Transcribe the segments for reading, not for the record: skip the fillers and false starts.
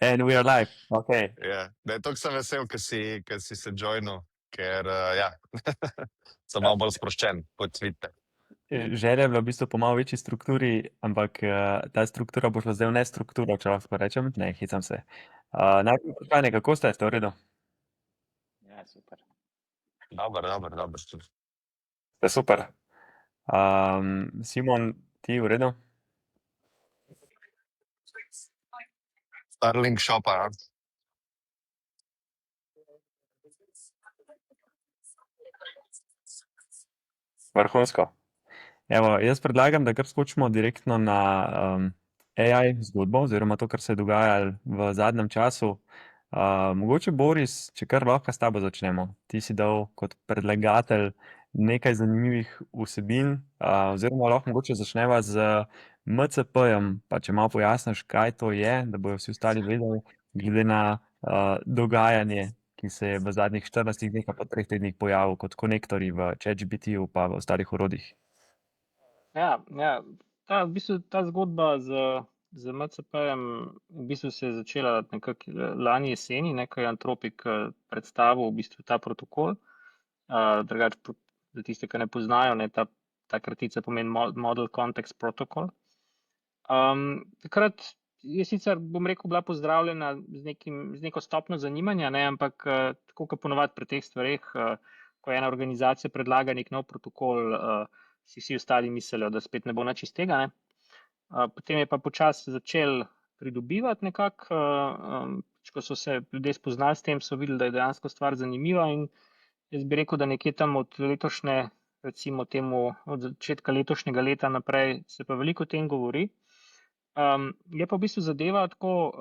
And we are live. Okay. Ja, toliko sem vesel, ker si se joinil, ker ja, sem Ja. malo bolj sproščen, kot vidite. Želja je bila v bistvu po malo večji strukturi, ampak ta struktura bo šla zdaj v nestrukturo, če lahko rečem. Ne, hecam se. Najprej vprašanje, kako ste v redu? Ja, super. Dobro. Ste super. Simon, ti v redu? Starlink shopa, ja. Vrhunsko. Evo, jaz predlagam, da kar skočimo direktno na AI zgodbo, oziroma to, kar se je dogajalo v zadnjem času. Mogoče, Boris, če kar lahko s tabo začnemo. Ti si dal kot predlagatelj nekaj zanimivih vsebin, oziroma lahko mogoče začneva z MCP-jem, pa če malo pojasniš, kaj to je, da bojo vsi ostali vedeli, glede na dogajanje, ki se je v zadnjih 14 dneh pa 3 tednih pojavil kot konektorji v ChatGPT-ju pa v ostalih orodjih. Ja, v bistvu ta zgodba z MCP-jem v bistvu se je začela nekako lani jeseni, ko je Anthropic predstavil v bistvu ta protokol. Drugače, za tiste, ki ne poznajo, ta kratica pomeni Model Context Protocol. Takrat je sicer, bom rekel, bila pozdravljena z neko stopnjo zanimanja, ampak tako kot ponavadi pri teh stvareh, ko ena organizacija predlaga nek nov protokol, si vsi ostali mislijo, da spet ne bo nič iz tega. Potem je pa počasi začel pridobivati nekako, ko so se ljudje spoznali s tem, so videli, da je dejansko stvar zanimiva, in jaz bi rekel, da nekje tam od letošnje, recimo temu od začetka letošnjega leta naprej se pa veliko o tem govori. Je pa v bistvu zadeva tako,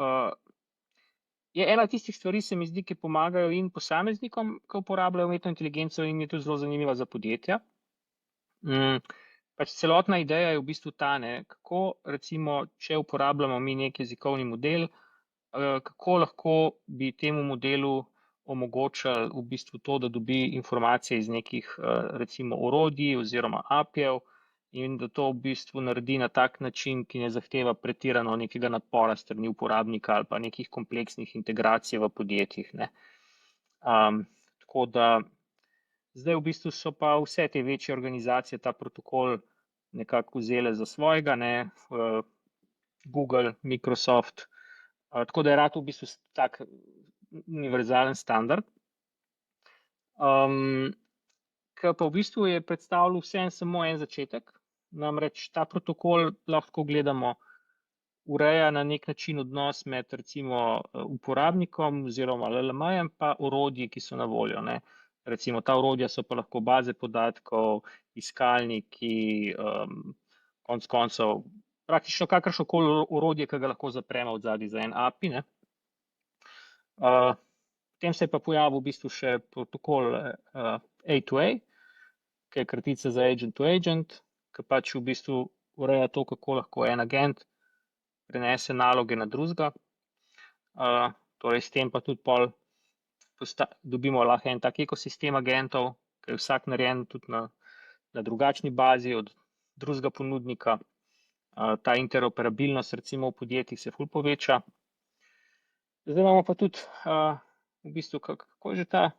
je ena tistih stvari, se mi zdi, ki pomagajo in posameznikom, ki uporabljajo umetno inteligenco, in je tudi zelo zanimiva za podjetja. Pač celotna ideja je v bistvu ta, kako recimo, če uporabljamo mi nek jezikovni model, kako lahko bi temu modelu omogočili v bistvu to, da dobi informacije iz nekih recimo orodij oziroma API-jev, in da to v bistvu naredi na tak način, ki ne zahteva pretirano nekega napora strani uporabnika ali pa nekih kompleksnih integracij v podjetjih. Tako da zdaj v bistvu so pa vse te večje organizacije ta protokol nekako vzele za svojega, Google, Microsoft, tako da je rad v bistvu tak univerzalen standard. Ki pa v bistvu je predstavljal vseeno samo en začetek, namreč ta protokol lahko gledamo, ureja na nek način odnos med recimo uporabnikom oziroma LLM-jem pa orodji, ki so na voljo. Recimo ta orodja so pa lahko baze podatkov, iskalniki, konec koncev praktično kakršnokoli orodje, ki ga lahko zapremo odzadaj za en API. Potem se je pa pojavil v bistvu še protokol A2A, ki je kratica za agent to agent, ki pač v bistvu ureja to, kako lahko en agent prenese naloge na drugega. Torej s tem pa tudi pol dobimo lahko en tak ekosistem agentov, ki je vsak narejen tudi na drugačni bazi od drugega ponudnika. Ta interoperabilnost recimo v podjetjih se ful poveča. Zdaj imamo pa tudi v bistvu, kako je že ta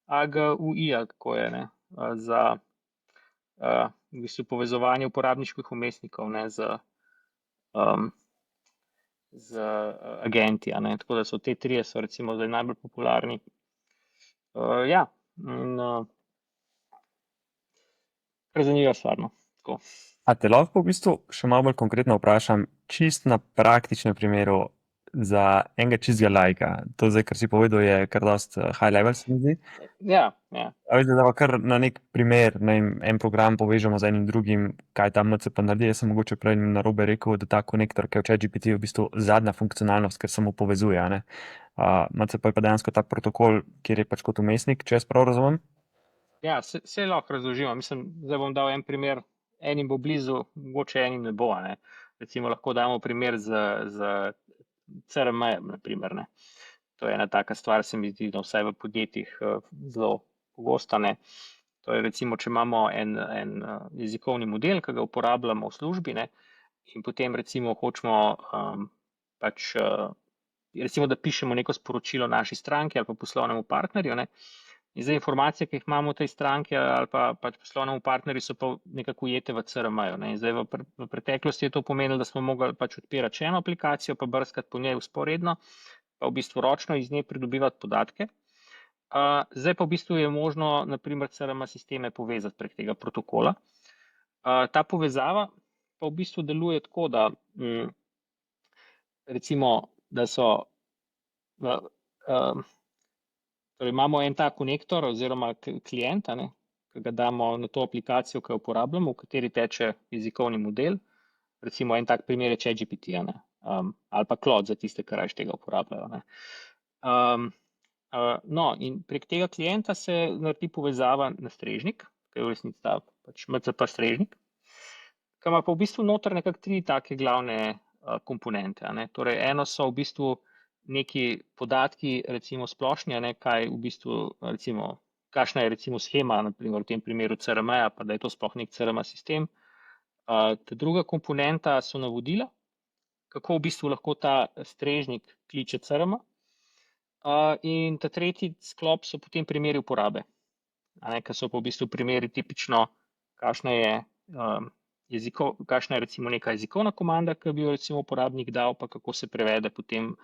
AGUI, kako je, za v bistvu povezovanje uporabniških vmesnikov z agenti. Tako da so te trije so recimo zdaj najbolj popularni. Kar zanimiva stvar, tako. A te lahko v bistvu še malo bolj konkretno vprašam, čist na praktičnem primeru za enega čistega laika? To zdaj, kar si povedal, je kar dosti high level, se mi zdi. Ja. A veš, da kar na nek primer, en program povežemo z enim drugim, kaj ta MCP naredi. Jaz sem mogoče prej narobe rekel, da ta konektor, ki je v ChatGPT, je v bistvu zadnja funkcionalnost, ker samo povezuje. MCP je pa dejansko ta protokol, kjer je pač kot vmesnik, če jaz prav razumem. Ja, se lahko razložimo. Mislim, zdaj bom dal en primer, enim bo blizu, mogoče enim ne bo. Recimo lahko damo primer z CRM-jem, na primer. To je ena taka stvar, se mi zdi, da vsaj v podjetjih zelo pogosta. To je recimo, če imamo en jezikovni model, ki ga uporabljamo v službi, in potem recimo hočemo pač recimo, da pišemo neko sporočilo naši stranki ali pa poslovnemu partnerju, ne. In zdaj informacije, ki jih imamo v tej stranki ali pa pač poslovnemu partnerju, so pa nekako ujete v CRM-ju, ne. In zdaj v preteklosti je to pomenilo, da smo mogli pač odpirati še eno aplikacijo, pa brskati po njej vzporedno, pa v bistvu ročno iz nje pridobivati podatke. Zdaj pa v bistvu je možno, na primer, CRM sisteme povezati prek tega protokola. Ta povezava pa v bistvu deluje tako, da recimo, da so torej imamo en ta konektor oziroma klient, ki ga damo na to aplikacijo, ki jo uporabljamo, v kateri teče jezikovni model. Recimo en tak primer je ChatGPT, ali pa Claude za tiste, ki raje tega uporabljajo. No, in prek tega klienta se naredi povezava na strežnik, ki je v resnici ta pač MCP strežnik, ki ima pa v bistvu noter nekako 3 take glavne komponente. Torej, eno so v bistvu neki podatki, recimo splošni, kaj v bistvu, recimo, kakšna je recimo shema, na primer v tem primeru CRM-ja, pa da je to sploh nek CRM sistem. Ta druga komponenta so navodila, kako v bistvu lahko ta strežnik kliče CRM. In ta tretji sklop so potem primeri uporabe, ker so pa v bistvu primeri tipično, kakšna je recimo neka jezikovna komanda, ki bi jo recimo uporabnik dal, pa kako se prevede potem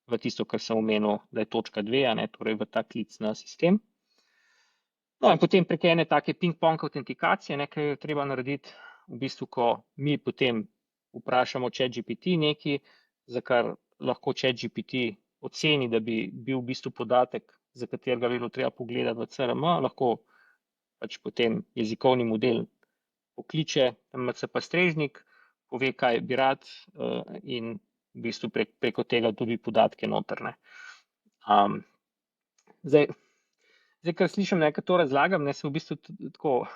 v tisto, kar sem omenil, da je točka 2, torej v ta klic na sistem. No, in potem prek ene take ping-pong autentikacije, ki jo treba narediti, v bistvu, ko mi potem vprašamo ChatGPT nekaj, za kar lahko ChatGPT oceni, da bi bil v bistvu podatek, za katerega bi bilo treba pogledati v CRM, lahko pač potem jezikovni model pokliče MCP strežnik, pove, kaj bi rad, in v bistvu preko tega dobi podatke noter. Zdaj, kar slišim, ker to razlagam, se v bistvu tako,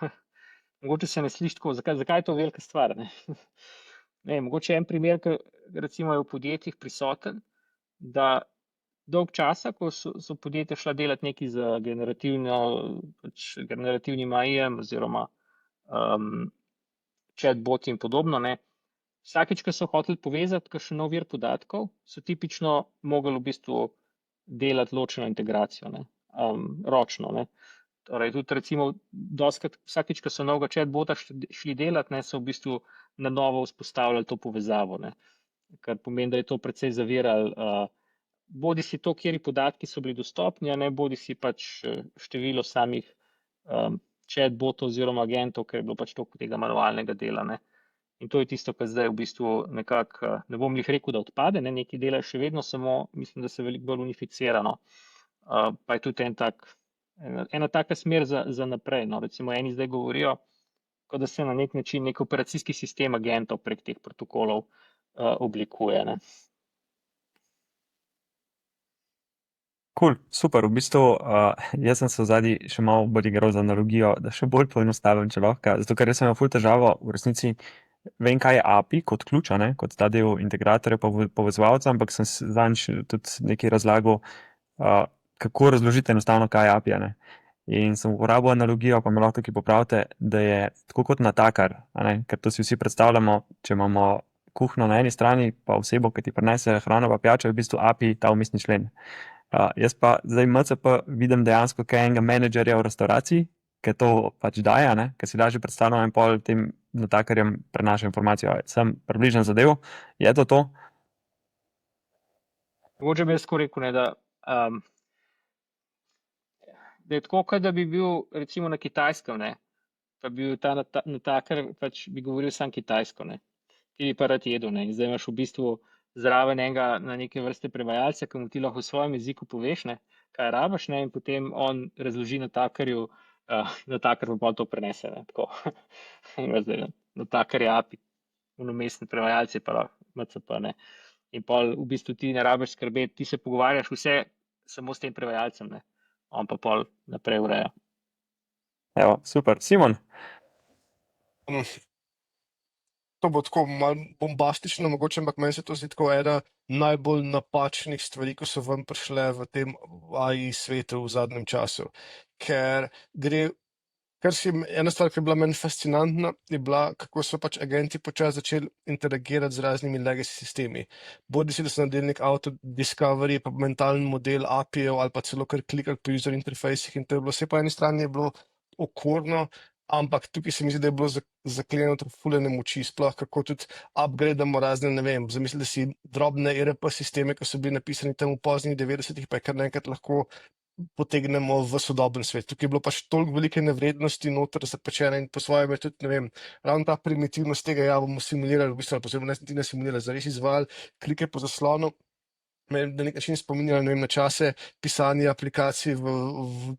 mogoče se ne sliši tako, zakaj je to velika stvar. Mogoče en primer, ki recimo je v podjetjih prisoten, da dolg časa, ko so podjetja šla delati nekaj z generativnim AI-jem oziroma chatbot in podobno, vsakič, ko so hoteli povezati kakšen nov vir podatkov, so tipično mogli v bistvu delati ločeno integracijo, ročno. Torej, tudi recimo dostikrat vsakič, ko so novega chatbota šli delati, so v bistvu na novo vzpostavljali to povezavo, kar pomeni, da je to precej zaviralo bodi si to, kateri podatki so bili dostopni, bodi si pač število samih chatbotov oziroma agentov, ker je bilo pač toliko tega manualnega dela. In to je tisto, kar zdaj v bistvu nekako, ne bom jih rekel, da odpade, nekaj dela še vedno, samo mislim, da se veliko bolj unificira. Pa je tudi ena taka smer za naprej. Recimo eni zdaj govorijo, kot da se na nek način nek operacijski sistem agentov prek teh protokolov oblikuje. Cool, super. V bistvu, jaz sem se v zadnji še malo bolj igral z analogijo, da še bolj poenostavim, če lahko. Zato, ker jaz sem imel ful težavo, v resnici vem, kaj je API kot ključ, kot ta del integratorja povezovalca, ampak sem zadnjič tudi nekaj razlagal, kako razložiti enostavno, kaj je API, In sem uporabil analogijo, pa me lahko tukaj popravite, da je tako kot natakar, ker to si vsi predstavljamo, če imamo kuhno na eni strani, pa osebo, ki ti prinese hrano pa pijačo, je v bistvu API ta vmesni člen. Jaz pa zdaj MCP vidim dejansko kaj enega menedžerja v restavraciji, ki to pač daje, ker si lažje predstavljam in pol tem natakarjem prenaša informacijo. Sem približen zadev, je to? Mogoče bi jaz tako rekel, da je tako, kot da bi bil recimo na Kitajskem, pa bi bil ta natakar, pač bi govoril samo kitajsko, ki bi pa rad jedel, In zdaj imaš v bistvu zraven enega na neke vrste prevajalca, ki mu ti lahko v svojem jeziku poveš, kaj rabiš, in potem on razloži natakarju, natakar pa to prenese. Tako. Zdaj, natakar je API, vmesni prevajalci pa MCP. In pol v bistvu ti ne rabiš skrbeti, ti se pogovarjaš vse samo s tem prevajalcem, on pa pol naprej ureja. Evo, super. Simon? To bo tako malo bombastično, mogoče, ampak meni se to zdi tako ena najbolj napačnih stvari, ko so ven prišle v tem AI svetu v zadnjem času. Ker Ena stvar, ki je bila meni fascinantna, je bila, kako so pač agenti počasi začeli interagirati z raznimi legacy sistemi. Bodi si, da so naredili nek auto-discovery, pa mentalni model API-jev ali pa celo kar klikali po user interfejsih in to je bilo vse po eni strani je bilo okorno, ampak tukaj se mi zdi, da je bilo zaklenjeno trafulene moči, sploh kako tudi upgradamo razne, ne vem, zamislite si drobne ERP sisteme, ki so bili napisani tam v poznih 90-ih, pa je kar naenkrat lahko potegnemo v sodoben svet. Tukaj je bilo pač toliko velike nevrednosti noter zapečene in po svojem je tudi, ne vem, ravno ta primitivnost tega, ja, bomo simulirali, v bistvu, posebno ne simulirali, zares izvajali klike po zaslonu, me je na nek način spominjalo, ne vem, na čase pisanja aplikacij v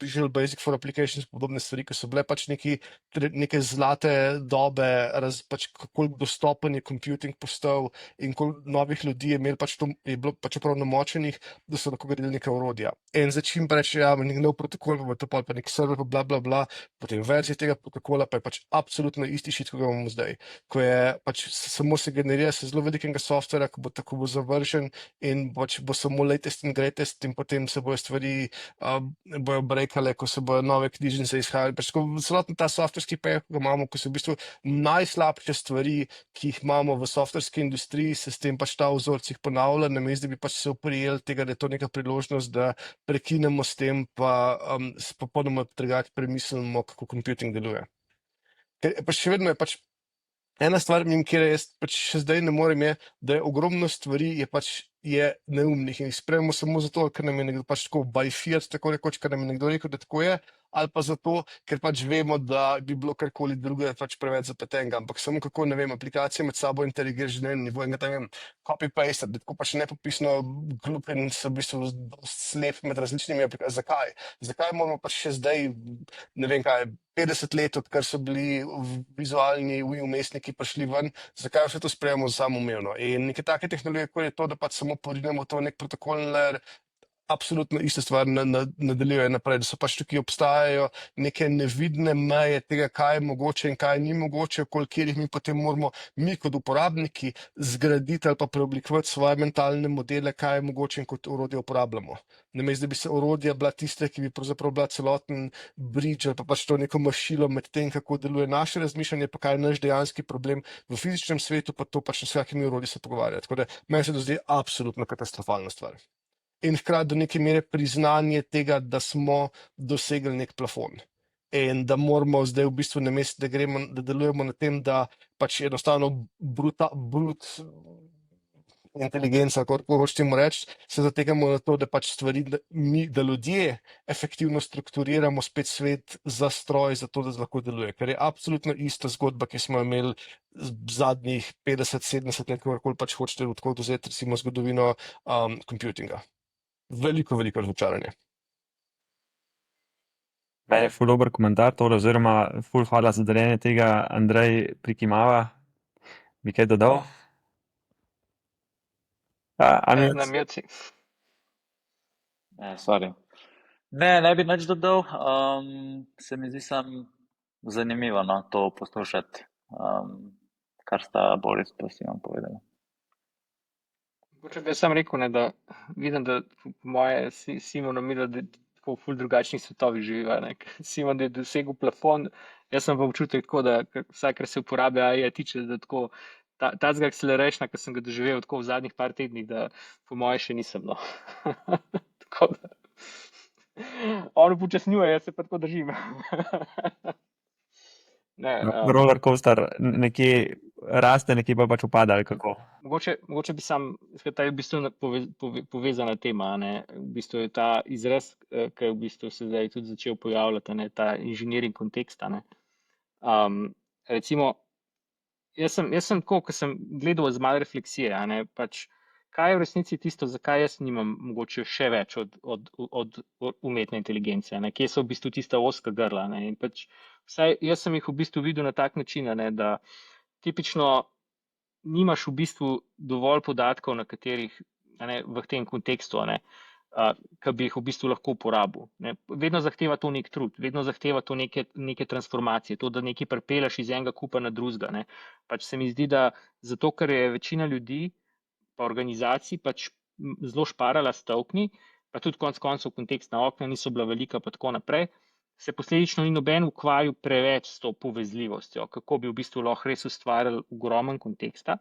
Visual Basic for Applications, podobne stvari, ki so bile pač neke zlate dobe, pač koliko dostopen je computing postal in koliko novih ljudi je imel pač to, je bilo pač prav namočenih, da so lahko gradili neka orodja. In za čim reče, ja, nek nov protokol, pa bo to pa nek server, bla, bla, bla, potem verzija tega protokola pa je pač absolutno isti šit, kot ga imamo zdaj. Ko je pač samo se generira se zelo velikega softvera, ko bo zavržen in pač bo samo latest and greatest in potem se bojo stvari bojo breakale, ko se bojo nove knjižnice izhajali. Pač celoten ta softverski peh, ko ga imamo, ko so v bistvu najslabše stvari, ki jih imamo v softverski industriji, se s tem pač ta vzorcih ponavlja, namesto da bi pač se oprijeli tega, da je to neka priložnost, da prekinemo s tem, pa popolnoma drugače premislimo, kako computing deluje. Ker pač še vedno je pač ena stvar, kjer jaz pač še zdaj ne morem, je, da je ogromno stvari je neumnih in jih sprejemamo samo zato, ker nam je nekdo pač tako by fear, tako rekoč, ker nam je nekdo rekel, da tako je, ali pa zato, ker pač vemo, da bi bilo karkoli drugega pač preveč zapetenega, ampak samo kako, ne vem, aplikacije med sabo interagiraš na enem nivoju in ga tam vem, copy-paste, da tako pač nepopisno glup in so v bistvu slep med različnimi aplikacijami. Zakaj? Zakaj moramo pač še zdaj, ne vem kaj, 50 let, odkar so bili vizualni umestniki prišli ven, zakaj vse to sprejemamo samoumevno? In neke take tehnologije, kot je to, da pač samo porinemo to nek protokolni layer, absolutno ista stvar nadaljuje naprej, da so pač tukaj obstajajo neke nevidne meje tega, kaj je mogoče in kaj ni mogoče, okoli katerih mi potem moramo mi kot uporabniki zgraditi ali pa preoblikovati svoje mentalne modele, kaj je mogoče in kot orodje uporabljamo. Namesto da bi se orodja bila tiste, ki bi pravzaprav bila celoten bridge ali pa pač to neko mašilo med tem, kako deluje naše razmišljanje, pa kaj je naš dejanski problem v fizičnem svetu, pa to pač s kakimi orodji se pogovarjati. Tako da meni se to zdi absolutno katastrofalna stvar. In hkrati do neke mere priznanje tega, da smo dosegli nek plafon. In da moramo zdaj v bistvu namesto, da delujemo na tem, da pač enostavno brut inteligenca, kako hočeš temu reči, se zatekamo na to, da pač stvari, da ljudje efektivno strukturiramo spet svet za stroj, za to, da lahko deluje. Ker je absolutno ista zgodba, ki smo imeli zadnjih 50-70 let, kakorkoli pač hočete odkot vzeti, recimo zgodovino computinga. Veliko razočaranje. Meni je ful dober komentar tole, oziroma ful hvala za deljenje tega, Andrej prikimava. Bi kaj dodal? Na mute. Sorry. Ne bi nič dodal. Se mi zdi sam zanimivo, no, to poslušati, kar sta Boris pa Simon povedala. Če bi sam rekel, ne, da vidim, da po moje Simon omenil, da tako v ful drugačnih svetovih živiva. Simon je dosegel plafon, jaz sem pa občutek tako, da vsaj, kar se uporablja AI tiče, da tako tazga acceleration'a, ki sem ga doživel tako v zadnjih par tednih, da po moje še nisem, no. Tako da on upočasnjuje, jaz se pa tako držim. Roller coaster nekje raste, nekje pa pač upada, ali kako? Mogoče bi sam, ta je v bistvu povezana tema, ne. V bistvu je ta izraz, ki v bistvu se zdaj tudi začel pojavljati, ne, ta inženiring konteksta, ne. Recimo, jaz sem tako, ko sem gledal z malo refleksije, a ne, pač, kaj je v resnici tisto, zakaj jaz nimam mogoče še več od umetne inteligence, ne, kje so v bistvu tista ozka grla, ne, in pač, vsaj jaz sem jih v bistvu videl na tak način, ne, da tipično nimaš v bistvu dovolj podatkov, na katerih, ne, v tem kontekstu, ne, ki bi jih v bistvu lahko uporabil. Ne. Vedno zahteva to nek trud, vedno zahteva to neke transformacije, to, da nekaj pripeljaš iz enega kupa na drugega, ne. Pač se mi zdi, da zato, ker je večina ljudi pa organizacij pač zelo šparala s tokni, pa tudi konec koncev kontekstna okna niso bila velika pa tako naprej, se posledično ni noben ukvarjal preveč s to povezljivostjo, kako bi v bistvu lahko res ustvarjali ogromen konteksta.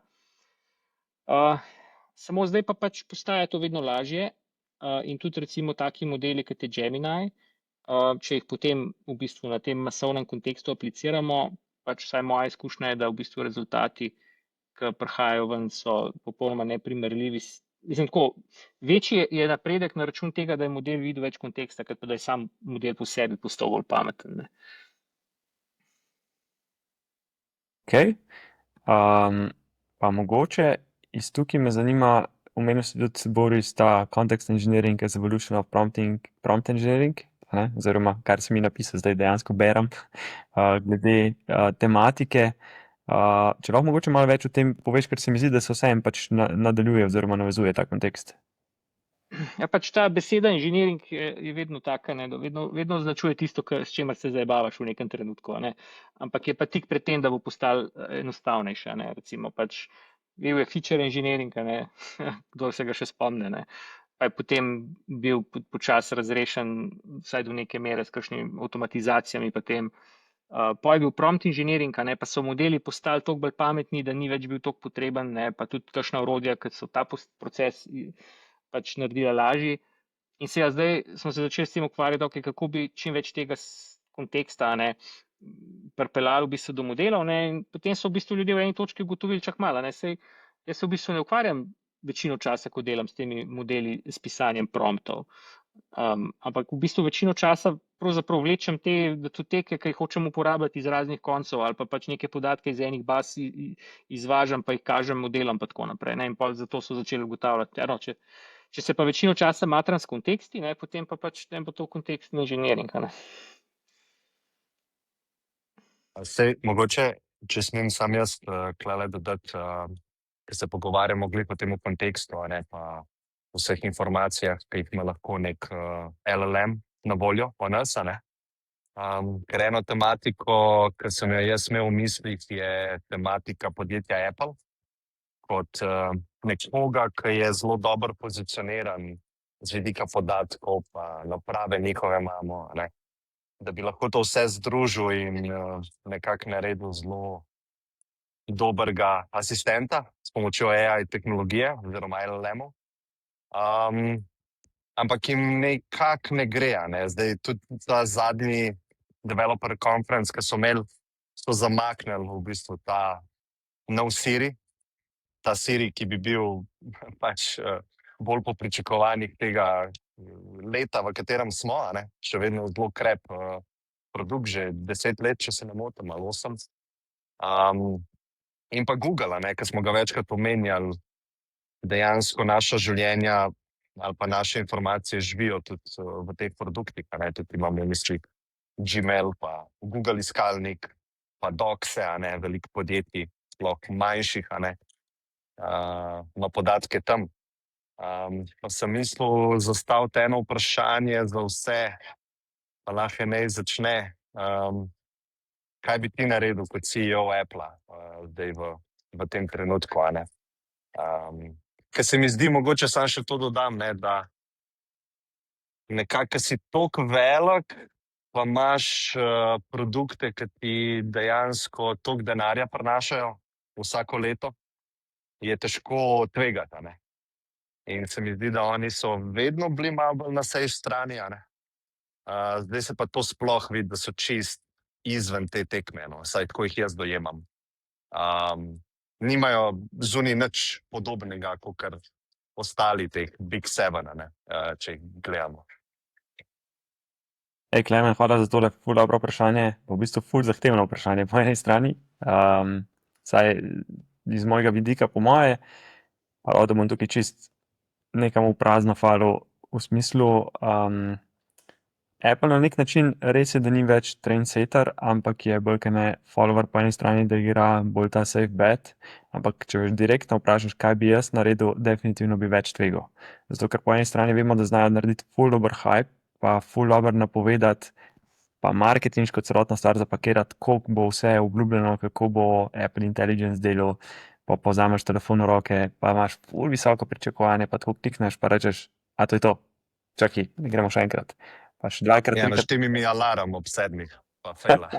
Samo zdaj pa pač postaja to vedno lažje in tudi recimo taki modeli, kot je Gemini, če jih potem v bistvu na tem masovnem kontekstu apliciramo, pač vsaj moja izkušnja je, da v bistvu rezultati, ki prihajajo ven, so popolnoma neprimerljivi. Mislim, tako, večji je napredek na račun tega, da je model videl več konteksta, kot pa da je sam model po sebi postal bolj pameten. Ne. Ok. Pa mogoče iz tukaj me zanima, omenil si tudi Boris ta Context Engineering as Evolution of Prompt Engineering, ne? Oziroma kar si mi napisal, zdaj dejansko berem, glede tematike. Če lahko mogoče malo več o tem poveš, ker se mi zdi, da se vseeno pač nadaljuje oziroma navezuje ta kontekst. Ja, pač ta beseda inženiring je vedno taka, ne, da vedno označuje tisto, s čimer se zabavaš v nekem trenutku, ne. Ampak je pa tik pred tem, da bo postal enostavnejša, ne. Recimo pač bil je feature engineering, ne, kdo se ga še spomne, ne. Pa je potem bil počasi razrešen vsaj do neke mere s kakšnimi avtomatizacijami potem. Pol je bil prompt engineering, ne, pa so modeli postali toliko bolj pametni, da ni več bil toliko potreben, ne, pa tudi kakšna orodja, ki so ta proces pač naredila lažji. In zdaj smo se začeli s tem ukvarjati, okay, kako bi čim več tega konteksta, ne, pripeljali v bistvu do modelov, ne, in potem so v bistvu ljudje v eni točki ugotovili, čak malo, ne, sej jaz se v bistvu ne ukvarjam večino časa, ko delam s temi modeli, s pisanjem promptov. Ampak v bistvu večino časa pravzaprav vlečem te datoteke, ki jih hočem uporabljati iz raznih koncev, ali pa pač neke podatke iz enih baz izvažam, pa jih kažem modelom, pa tako naprej. Ne? In pa zato so začeli ugotavljati, no, če se pa večino časa matram s konteksti, ne, potem pa pač ne bo to kontekstni inženiring. Sej, mogoče, če smem sam jaz klale dodati, ker se pogovarjamo glih o tem kontekstu, ne, pa vseh informacijah, ki jih ima lahko nek LLM na voljo o nas, ne. Ker eno tematiko, ki sem jo jaz imel v mislih, je tematika podjetja Apple, kot nekoga, ki je zelo dobro pozicioniran z vidika podatkov, pa naprave njihove imamo, ne. Da bi lahko to vse združil in nekako naredil zelo dobrega asistenta s pomočjo AI tehnologije oziroma LLM-ov. Ampak jim nekako ne gre, ne. Zdaj tudi ta zadnji developer conference, ki so imeli, so zamaknili v bistvu ta nov Siri, ta Siri, ki bi bil pač bolj po pričakovanjih tega leta, v katerem smo, ne, še vedno zelo krep produkt, že 10 let, če se ne motim, ali 8. In pa Google, ne, ki smo ga večkrat omenjali, dejansko naša življenja ali pa naše informacije živijo tudi v teh produktih, ne, tudi imamo v mislih Gmail, pa Google iskalnik, pa Doxe, ne, veliko podjetij, sploh manjših, ne, ima podatke tam. Pa sem mislil zastaviti eno vprašanje za vse, pa lahko ne začne. Kaj bi ti naredil kot CEO Apple zdaj v tem trenutku, ne? Ker se mi zdi, mogoče sam še to dodam, ne, da nekako si toliko velik, pa imaš produkte, ki ti dejansko toliko denarja prinašajo vsako leto, je težko tvegati, ne. In se mi zdi, da oni so vedno bili malo bolj na safe strani, ne. Zdaj se pa to sploh vidi, da so čist izven te tekme, no, vsaj tako jih jaz dojemam. Nimajo zunaj nič podobnega, kakor ostali teh Big Seven, ne, če jih gledamo. Klemen, hvala za tole ful dobro vprašanje, v bistvu ful zahtevno vprašanje po eni strani, saj iz mojega vidika po moje, pa da bom tukaj čist nekam v prazno falil, v smislu, Apple na nek način res je, da ni več trendsetter, ampak je bolj kot ne follower po eni strani, da igra bolj ta safe bet, ampak če direktno vprašaš, kaj bi jaz naredil, definitivno bi več tvegal. Zato, ker po eni strani vemo, da znajo narediti ful dober hype, pa ful dober napovedati, pa marketinško celotno stvar zapakirati, koliko bo vse obljubljeno, kako bo Apple Intelligence delal, pa vzameš telefon v roke, pa imaš ful visoko pričakovanje, pa tako klikneš, pa rečeš, a to je to, čakaj, gremo še enkrat. pa še dvakrat, Ja, trikrat. naštemi mi alarm ob 7, pa fejla.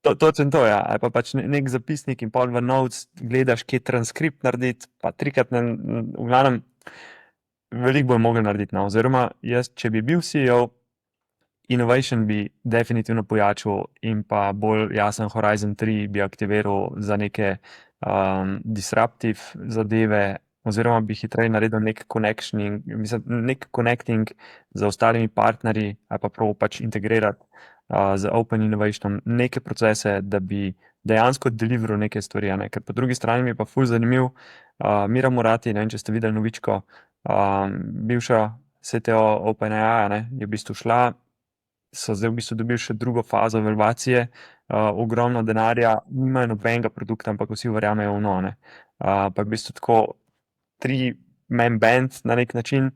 Točno to, ja. Ali pa pač nek zapisnik in pol v notes gledaš, kje transkript narediti, pa trikrat, v glavnem, veliko bo mogel narediti. No. Oziroma, jaz, če bi bil CEO, innovation bi definitivno pojačal in pa bolj jasen Horizon 3 bi aktiviral za neke disruptive zadeve, oziroma bi hitreje naredil nek connecting z ostalimi partnerji ali pa prav pač integrirati z open innovationom neke procese, da bi dejansko deliveral neke stvari. Ne? Ker po drugi strani mi je pa ful zanimiv Mira Murati, ne vem, če ste videli novičko, bivša CTO OpenAI, ne, je v bistvu šla, so zdaj v bistvu dobili še drugo fazo evalvacije, ogromno denarja, nimajo nobenega produkta, ampak vsi verjamejo v no, ne. Pa je v bistvu tako 3-man band na nek način,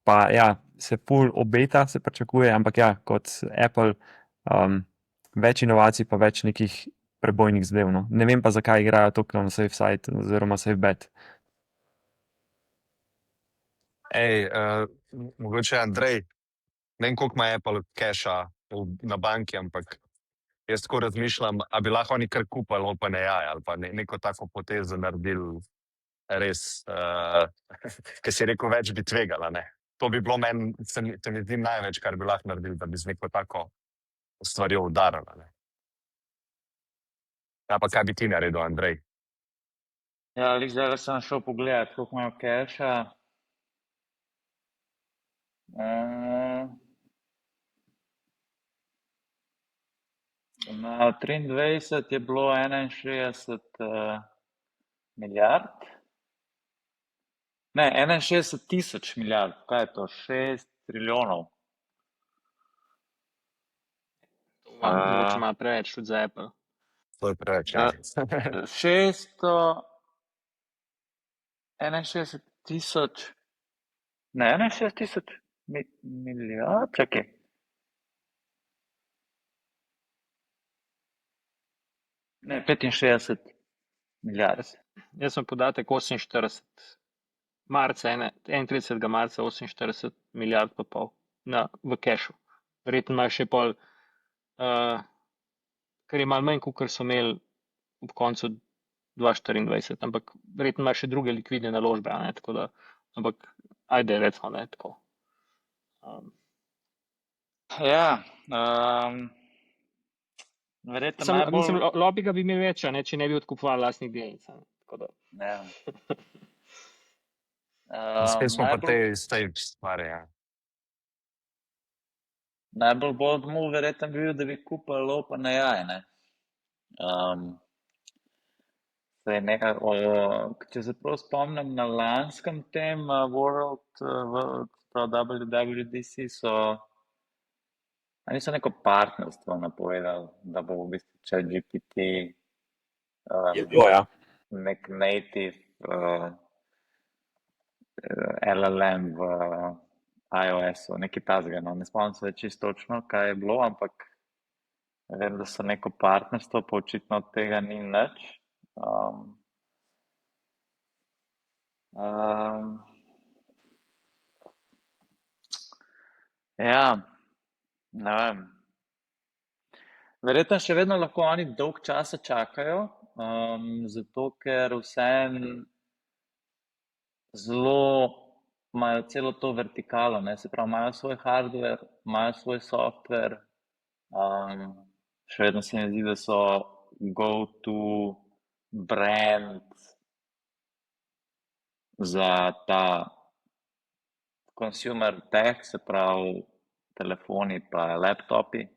pa ja, se ful obeta, se pričakuje, ampak ja, kot Apple, več inovacij pa več nekih prebojnih zadev, no. Ne vem pa, zakaj igrajo toliko na safe side oziroma safe bet. Ej, mogoče Andrej, ne vem, koliko ima Apple cache-a na banki, ampak jaz tako razmišljam, a bi lahko oni kar kupili OpenAI ali pa neko tako potezo naredili res, ker si rekel, več bi tvegala, ne. To bi bilo meni, se mi zdi največ, kar bi lahko naredili, da bi z neko tako stvarjo udarila, ne. Ja, pa kaj bi ti naredil, Andrej? Ja, glih zdaj sem šel pogledat, koliko imajo cache-a. Na 23 je bilo 61 milijard. Ne, 61 tisoč milijard, kaj je to? 6 trilijonov. Mogoče malo preveč tudi za Apple. To je preveč, ja. 661 tisoč, ne, 61 tisoč milijard, čakaj. Ne, 65 milijard. Jaz sem podatek 48, 31. marca 48 milijard pa pol v kešu. Verjetno imajo še pol, kar je malo manj, kot so imeli ob koncu 2024, ampak verjetno imajo še druge likvidne naložbe, ne, tako da, ampak ajde, recimo, ne, tako. Ja, verjetno najbolj... Mislim, lobbyga bi imeli več, ne, če ne bi odkupovali lastnih delnic, ne, tako da. Ja. Spet smo pa najbolj- te stvari, ja. Najbolj bold move verjetno bi bil, da bi kupili OpenAI, ne. Saj če se prav spomnim, na lanskem tem WWDC oni so neko partnerstvo napovedali, da bo v bistvu ChatGPT Je bilo, ja. nek native LLM v iOS-u, nekaj takega, no, ne spomnim se čisto točno, kaj je bilo, ampak vem, da so neko partnerstvo, pa očitno od tega ni nič. Ja, ne vem. Verjetno še vedno lahko oni dolg časa čakajo, zato ker vseeno zelo imajo celo to vertikalo, ne, se pravi, imajo svoj hardware, imajo svoj software, še vedno se mi zdi, da so go-to brand za ta consumer tech, se pravi telefoni pa laptopi.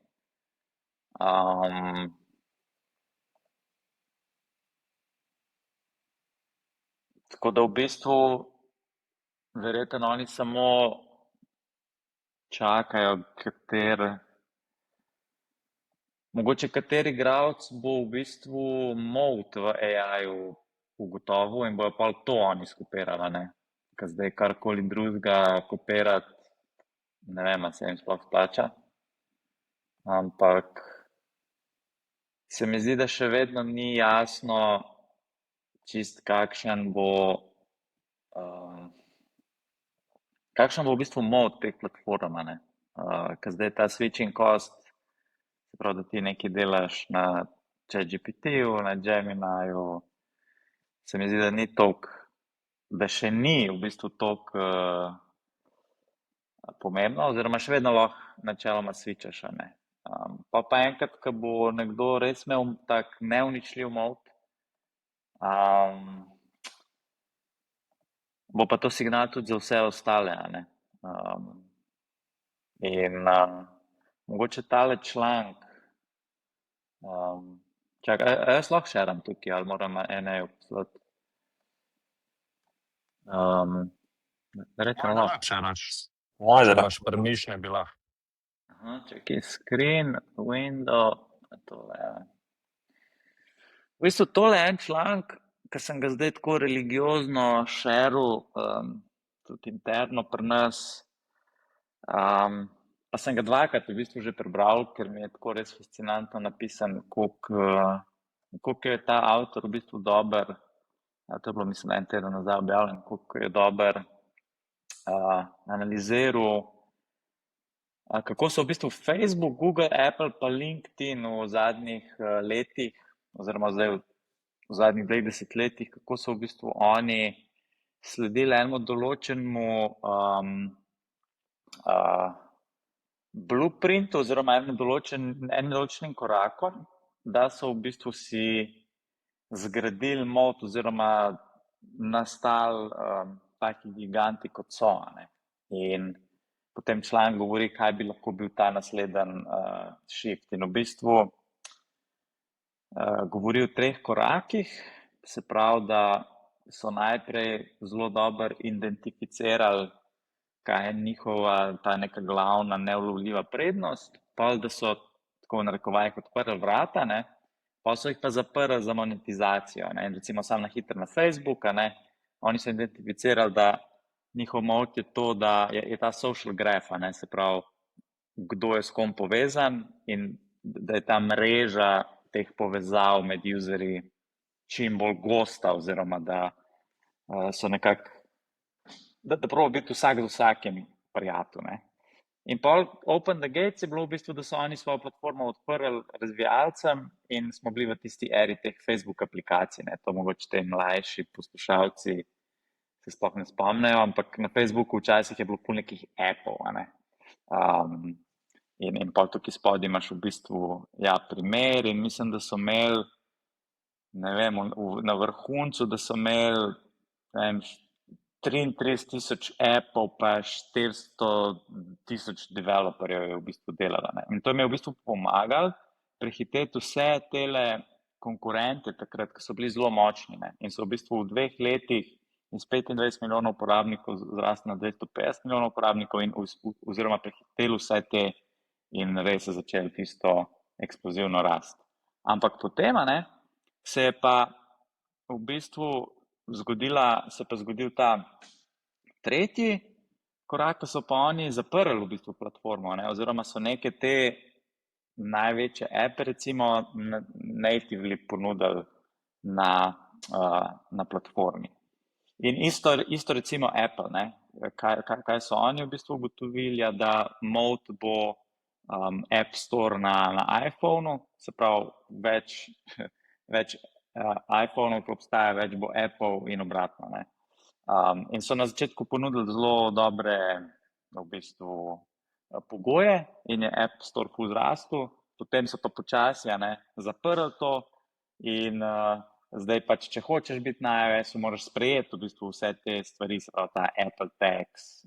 Tako da v bistvu verjetno oni samo čakajo, mogoče kateri igralec bo v bistvu moat v AI-ju ugotovil in bojo pol to oni skopirali, ne. Ker zdaj karkoli drugega kopirati, ne vem, a se jim sploh splača. Ampak se mi zdi, da še vedno ni jasno čist kakšen bo v bistvu moat teh platform, ne. ker zdaj ta switching cost, se pravi, da ti nekaj delaš na ChatGPT-ju, na Geminiju, se mi zdi, da ni toliko, da še ni v bistvu toliko pomembno, oziroma še vedno lahko načeloma switchaš, a ne. Pa enkrat, ko bo nekdo res imel tak neuničljiv mod, bo pa to signal tudi za vse ostale, a ne. In mogoče tale članek, čakaj, a jaz lahko šeram tukaj, ali moram eneju poslati? Verjetno lahko. Če Ajde. imaš permišne, bi lahko. Aha, čakaj, screen, window, tole, ja. V bistvu tole je en članek, ki sem ga zdaj tako religiozno šeril, tudi interno pri nas, pa sem ga dvakrat v bistvu že prebral, ker mi je tako res fascinantno napisan, koliko je ta avtor v bistvu dober, to je bilo mislim en teden nazaj objavljen, koliko je dober analiziral, kako so v bistvu Facebook, Google, Apple pa LinkedIn v zadnjih letih, oziroma zdaj v zadnjih 20 letih, kako so v bistvu oni sledili enemu določenemu blueprintu oziroma enim določenim korakom, da so v bistvu si zgradili mod oziroma nastali taki giganti, kot so, a ne. In potem članek govori, kaj bi lahko bil ta naslednji shift. In v bistvu govori o 3 korakih, se pravi, da so najprej zelo dobro identificirali, kaj je njihova ta neka glavna neulovljiva prednost, pa da so tako v narekovajih odprli vrata, ne, pa so jih pa zaprli za monetizacijo, ne. In recimo sam na hitro na Facebook, a ne, oni so identificirali, da njihov mod je to, da je ta social graph, a ne, se pravi, kdo je s kom povezan in da je ta mreža teh povezav med userji čim bolj gosta, oziroma da so nekako, da proba biti vsak z vsakim prijatelj, ne. In pol Open the Gates je bilo v bistvu, da so oni svojo platformo odprli razvijalcem in smo bili v tisti eri teh Facebook aplikacij, ne. To mogoče te mlajši poslušalci se sploh ne spomnejo, ampak na Facebooku včasih je bilo ful nekih appov, a ne. In pol tukaj spodaj imaš v bistvu, ja, primer in mislim, da so imeli, ne vem, na vrhuncu, da so imeli, ne vem, 33,000 appov pa 400,000 developerjev je v bistvu delalo, ne. In to jim je v bistvu pomagalo prehiteti vse tele konkurente takrat, ki so bili zelo močni, ne. In so v bistvu v 2 letih iz 25 milijonov uporabnikov zrasli na 250 milijonov uporabnikov in oziroma prehiteli vse te in res je začeli tisto eksplozivno rast. Ampak potem, a ne, se je pa v bistvu zgodil ta tretji korak, ko so pa oni zaprli v bistvu platformo, ne, oziroma so neke te največje appe recimo natively ponudili na platformi. In isto recimo Apple, ne, kaj so oni v bistvu ugotovili, da mod bo App Store na iPhonu, se pravi več iPhonov, ko obstaja, več bo Apple in obratno, ne. In so na začetku ponudili zelo dobre v bistvu pogoje in je App Store ful zrastel, potem so pa počasi, a ne, zaprli to in zdaj pač, če hočeš biti na iOS-u, moraš sprejeti v bistvu vse te stvari, se pravi ta Apple Tags,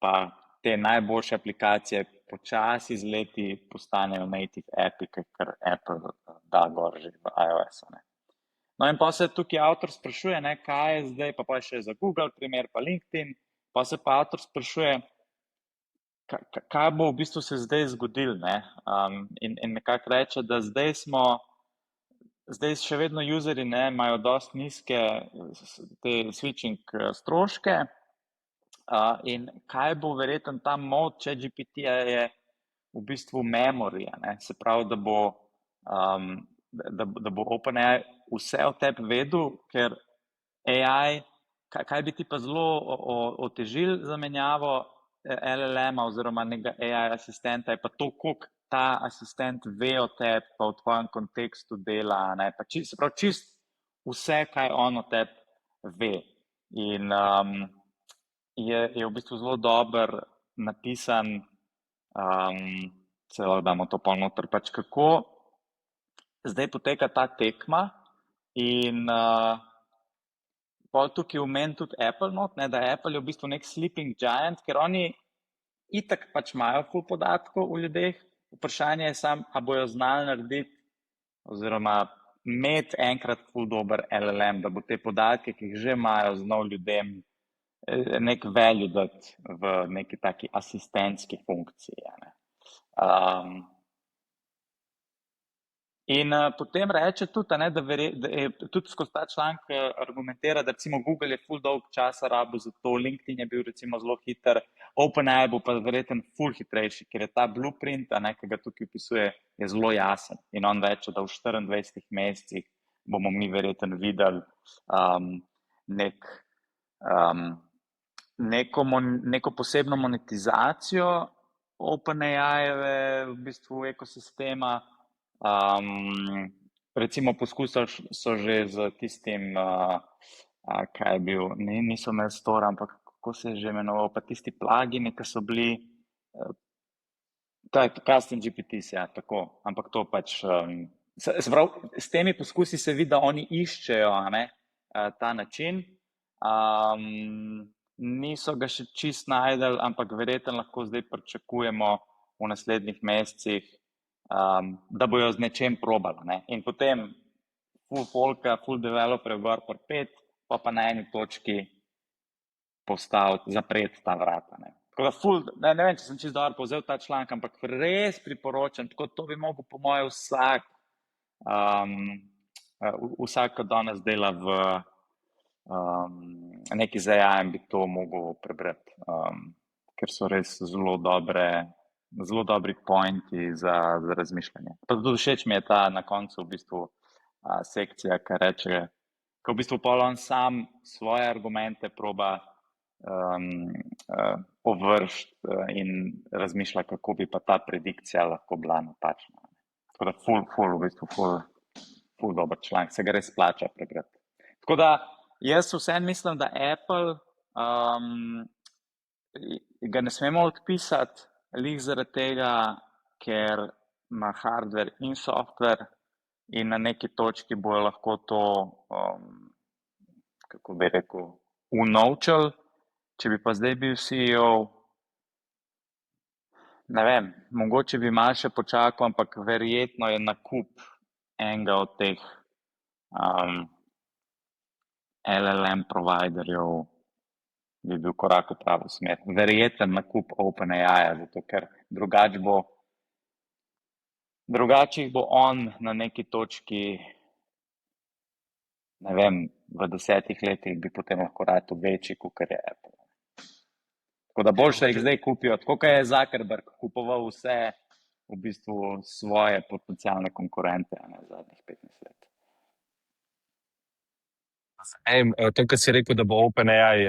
pa te najboljše aplikacije počasi z leti postanejo native appi, ker Apple da gor že v iOS-u, ne. No in pa se tukaj avtor sprašuje, ne, kaj je zdaj, pa še za Google primer, pa LinkedIn, pa se pa avtor sprašuje, kaj bo v bistvu se zdaj zgodilo, ne. In nekako reče, da zdaj še vedno userji, ne, imajo dosti nizke te switching stroške, in kaj bo verjetno ta mod ChatGPT-ja je v bistvu memory, ne, se pravi, da bo OpenAI vse o tebi vedel, ker AI, kaj bi ti pa zelo otežil zamenjavo, LLM-a oziroma nekega AI asistenta, je pa to, koliko ta asistent ve o tebi, pa v tvojem kontekstu dela, ne, pa se pravi čist vse, kaj on o tebi ve. In je v bistvu zelo dober napisan, celo damo to pol noter, pač kako zdaj poteka ta tekma in pol tukaj omen tudi Apple not, ne, da Apple je v bistvu nek sleeping giant, ker oni itak pač imajo ful podatkov o ljudeh, vprašanje je sam, a bojo znali narediti oziroma imeti enkrat ful dober LLM, da bo te podatke, ki jih že imajo, znal ljudem nek value dati v neki taki asistentski funkciji. Ne. In potem reče tudi, ne, da je tudi skozi ta članek argumentira, da recimo Google je ful dolg časa rabil za to, LinkedIn je bil recimo zelo hiter, OpenAI bo pa verjetno ful hitrejši, ker je ta blueprint, ne, ki ga tukaj opisuje, je zelo jasen. In on reče, da v 24 mesecih bomo mi verjetno videli neko posebno monetizacijo OpenAI-jeve v bistvu ekosistema. Recimo poskusili so že z tistim, kaj je bil, niso imeli store, ampak kako se je že imenoval, pa tisti plugini, ki so bili, custom GPTs, ja, tako, ampak to pač, se pravi, s temi poskusi se vidi, da oni iščejo, ne, ta način, niso ga še čist najdel, ampak verjetno lahko zdaj pričakujemo v naslednjih mesecih, da bojo z nečem probali, ne. In potem ful folka, ful developerjev gor pripet, pa na eni točki postaviti, zapreti ta vrata, ne. Tako da ful, ne vem, če sem čisto dobro povzel ta članek, ampak res priporočam, tako to bi mogel po moje vsak, ko danes dela v neki z AI-jem, bi to mogel prebrati, ker so res zelo dobri pointi za razmišljanje. Pa tudi všeč mi je ta na koncu v bistvu sekcija, ki reče, ko v bistvu pol on sam svoje argumente proba površiti in razmišlja, kako bi pa ta predikcija lahko bila napačna. Tako da ful dober članek, se ga res splača prebrati. Tako da jaz vseeno mislim, da Apple ga ne smemo odpisati, lih zaradi tega, ker ima hardware in software in na neki točki bojo lahko to, kako bi rekel, unovčili. Če bi pa zdaj bil CEO, ne vem, mogoče bi malo še počakal, ampak verjetno je nakup enega od teh LLM providerjev bi bil korak v pravo smer. Verjeten nakup OpenAI-ja, zato ker drugače jih bo on na neki točki, ne vem, v 10 letih bi potem lahko ratal večji, kakor je Apple. Tako da boljše jih zdaj kupijo, tako kot je Zuckerberg kupoval vse v bistvu svoje potencialne konkurente, ne, zadnjih 15 let. To, kar si rekel, da bo OpenAI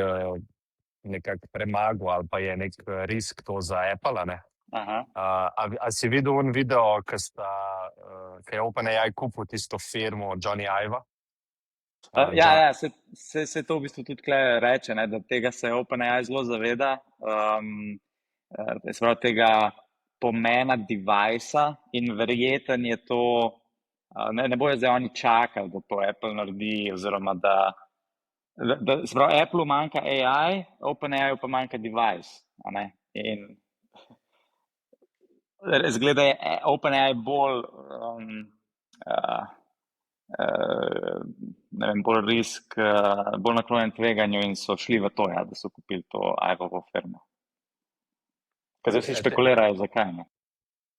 nekako premagal ali pa je nek risk to za Apple, ne? Aha. A si videl un video, ki je OpenAI kupil tisto firmo Johnny Iva? Ja, se to v bistvu tudi tukaj reče, ne, da tega se OpenAI zelo zaveda, se pravi tega pomena devicea in verjetno je to, ne bojo zdaj oni čakali, da to Apple naredi, oziroma se pravi, Apple manjka AI, OpenAI pa manjka device, a ne, in zgleda je OpenAI bolj, ne vem, bolj risk, bolj naklonjen tveganju in so šli v to, ja, da so kupili to Ivovo firmo. Ker zdaj vsi špekulirajo, zakaj, ne.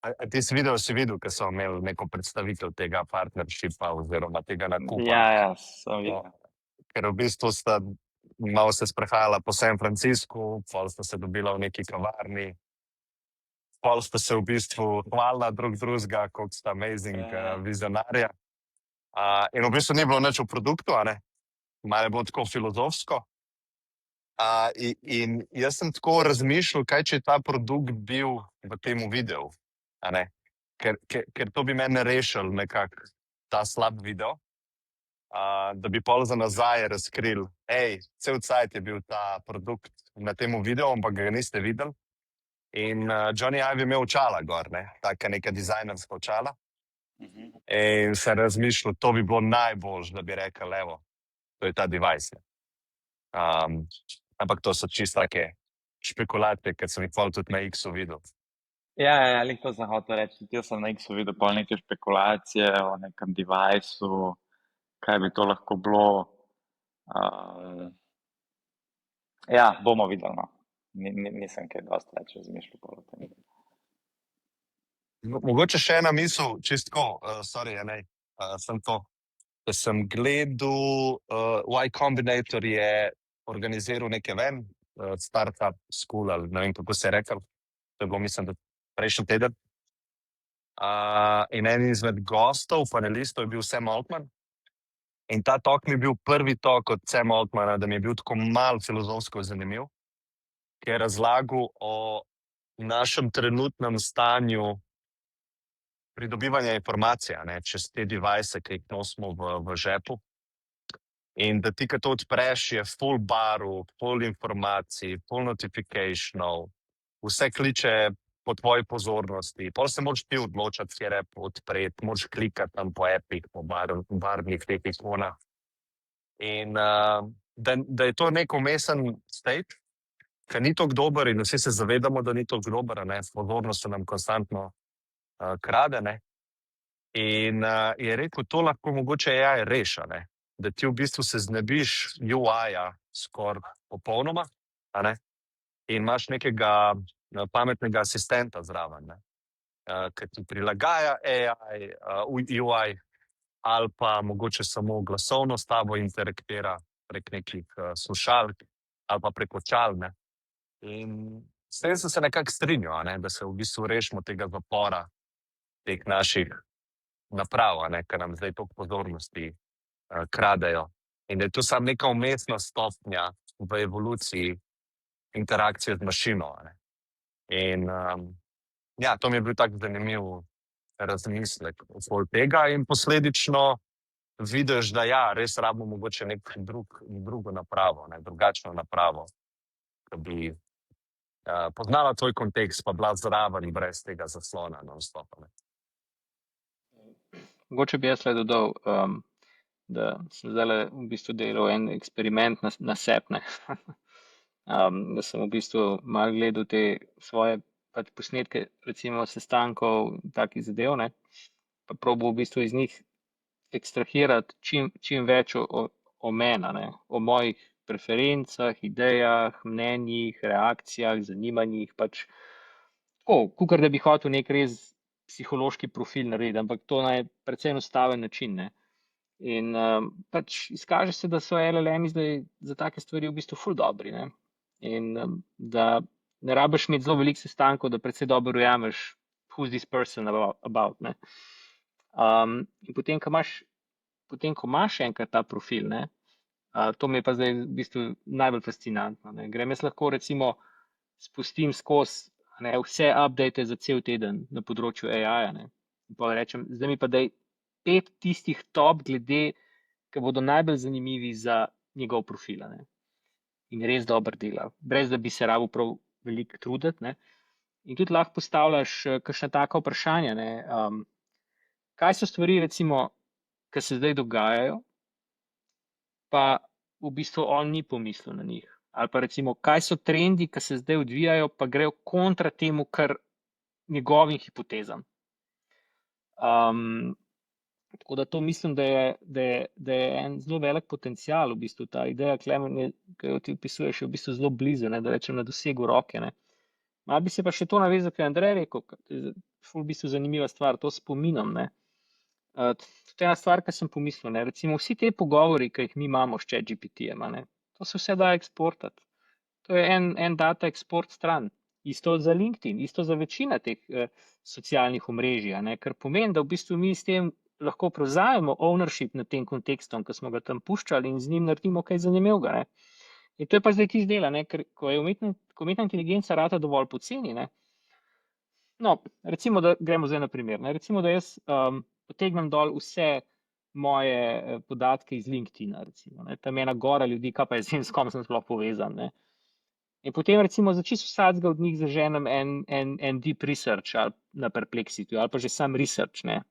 A ti si videl, ker so imeli neko predstavitev tega partnershipa oziroma tega nakupa? Ja, sem videl. Ker v bistvu sta malo se sprehajala po San Franciscu, pol sta se dobila v neki kavarni, pol sta se v bistvu hvalila drug drugega, koliko sta amazing vizionarja. In v bistvu ni bilo nič v produktu, a ne? Malo je bilo tako filozofsko. In jaz sem tako razmišljal, kaj če je ta produkt bil v tem videu, a ne? Ker to bi meni rešil nekako ta slab video, da bi pol za nazaj razkril, cel cajt je bil ta produkt na tem videu, ampak ga niste videli. In Johnny Ive je imel očala gor, ne? Taka neka dizajnerska očala. In sem razmišljal, to bi bilo najboljše, da bi rekel, evo, to je ta device. Ampak to so čisto take špekulacije, ker sem jih pol tudi na X-u videl. Ja, lik to sem hotel reči. Tudi jaz sem na X-u videl pol neke špekulacije o nekem deviceu, kaj bi to lahko bilo. Ja, bomo videli, no. Nisem kaj dosti več razmišljal pol o tem. Mogoče še ena misel, čistko, sorry, sem to, da sem gledal, Y Combinator je organiziral neke startup school, ali ne vem, kako se je rekel, to je bilo, mislim, da prejšnji teden. In en izmed gostov, panelistov je bil Sam Altman. In ta talk mi je bil prvi talk od Sama Altmana, da mi je bil tako malo filozofsko zanimiv, ki je razlagal o našem trenutnem stanju pridobivanja informacije, čez te device, ki jih nosimo v žepu. In da ti, ko to odpreš, je full baru, full informacij, full notificationov, vse kliče po tvoji pozornosti. Pol se moraš ti odločati, kjer app odpreti, moraš klikati tam po appih, po barvnih teh ikonah. In da je to nek umesen state, ki ni tako dober in vsi se zavedamo, da ni tako dober, pozornost se nam konstantno krade, ne. In je rekel, to lahko mogoče AI reša, ne. Da ti v bistvu se znebiš UI-ja skoraj popolnoma, in imaš nekega pametnega asistenta zraven, ne. Ki ti prilagaja AI, UI, ali pa mogoče samo glasovno s tabo interaktira prek nekih slušalk ali pa prek očal, ne. In s tem sem se nekako strinjal, da se v bistvu rešimo tega zapora teh naših naprav, ki nam zdaj toliko pozornosti kradejo. In da je to samo neka umestna stopnja v evoluciji interakcije z mašino. In ja, to mi je bil tak zanimiv razmislek okoli tega in posledično vidiš, da ja, res rabimo mogoče drugo napravo, drugačno napravo, ki bi poznala tvoj kontekst, pa bila zraven brez tega zaslona non-stop. Mogoče bi jaz le dodal, da sem zdaj v bistvu delal en eksperiment na sebi, da sem v bistvu malo gledal te svoje posnetke, recimo sestankov, takih zadev, pa probal v bistvu iz njih ekstrahirati čim več o meni, o mojih preferencah, idejah, mnenjih, reakcijah, zanimanjih, tako, kakor da bi hotel nek res psihološki profil narediti, ampak to na precej enostaven način, In izkaže se, da so LLM-i zdaj za take stvari v bistvu ful dobri, In da ne rabiš imeti zelo veliko sestankov, da precej dobro ujameš who's this person about, In potem, ko imaš enkrat ta profil, to mi je pa zdaj v bistvu najbolj fascinantno, Grem jaz lahko recimo spustim skozi vse update za cel teden na področju AI-ja, In pa rečem, zdaj mi pa daj 5 tistih top glede, ki bodo najbolj zanimivi za njegov profil, In res dobro dela, brez da bi se rabil prav veliko truditi, In tudi lahko postavljaš kakšna taka vprašanja, kaj so stvari, recimo, ki se zdaj dogajajo, pa v bistvu on ni pomislil na njih. Ali pa recimo, kaj so trendi, ki se zdaj odvijajo, pa grejo kontra temu, kar njegovim hipotezam. Tako da to mislim, da je en zelo velik potencial, v bistvu ta ideja, Klemen, ki jo ti opisuješ, je v bistvu zelo blizu, da rečem na dosegu roke, Malo bi se pa še to navezal, kar je Andrej rekel, je v bistvu zanimiva stvar, to spominam, To je ena stvar, ki sem pomislil, recimo vsi te pogovori, ki jih mi imamo s ChatGPT-jem, to se vse da eksportati. To je en data eksport stran. Isto za LinkedIn, isto za večino teh socialnih omrežij, kar pomeni, da v bistvu mi s tem lahko prevzamemo ownership nad tem kontekstom, ki smo ga tam puščali in z njim naredimo kaj zanimivega, In to je pa zdaj tisti del, ker ko je umetna inteligenca rata dovolj poceni, ne. No, recimo, da gremo zdaj na primer. Ne. Recimo, da jaz potegnem dol vse moje podatke iz LinkedIna, recimo. Ne. Tam je ena gora ljudi, kaj pa jaz vem, s kom sem sploh povezan. Ne. In potem recimo za čisto vsakega od njih zaženem en deep research ali na Perplexity ali pa že sam research. Ne.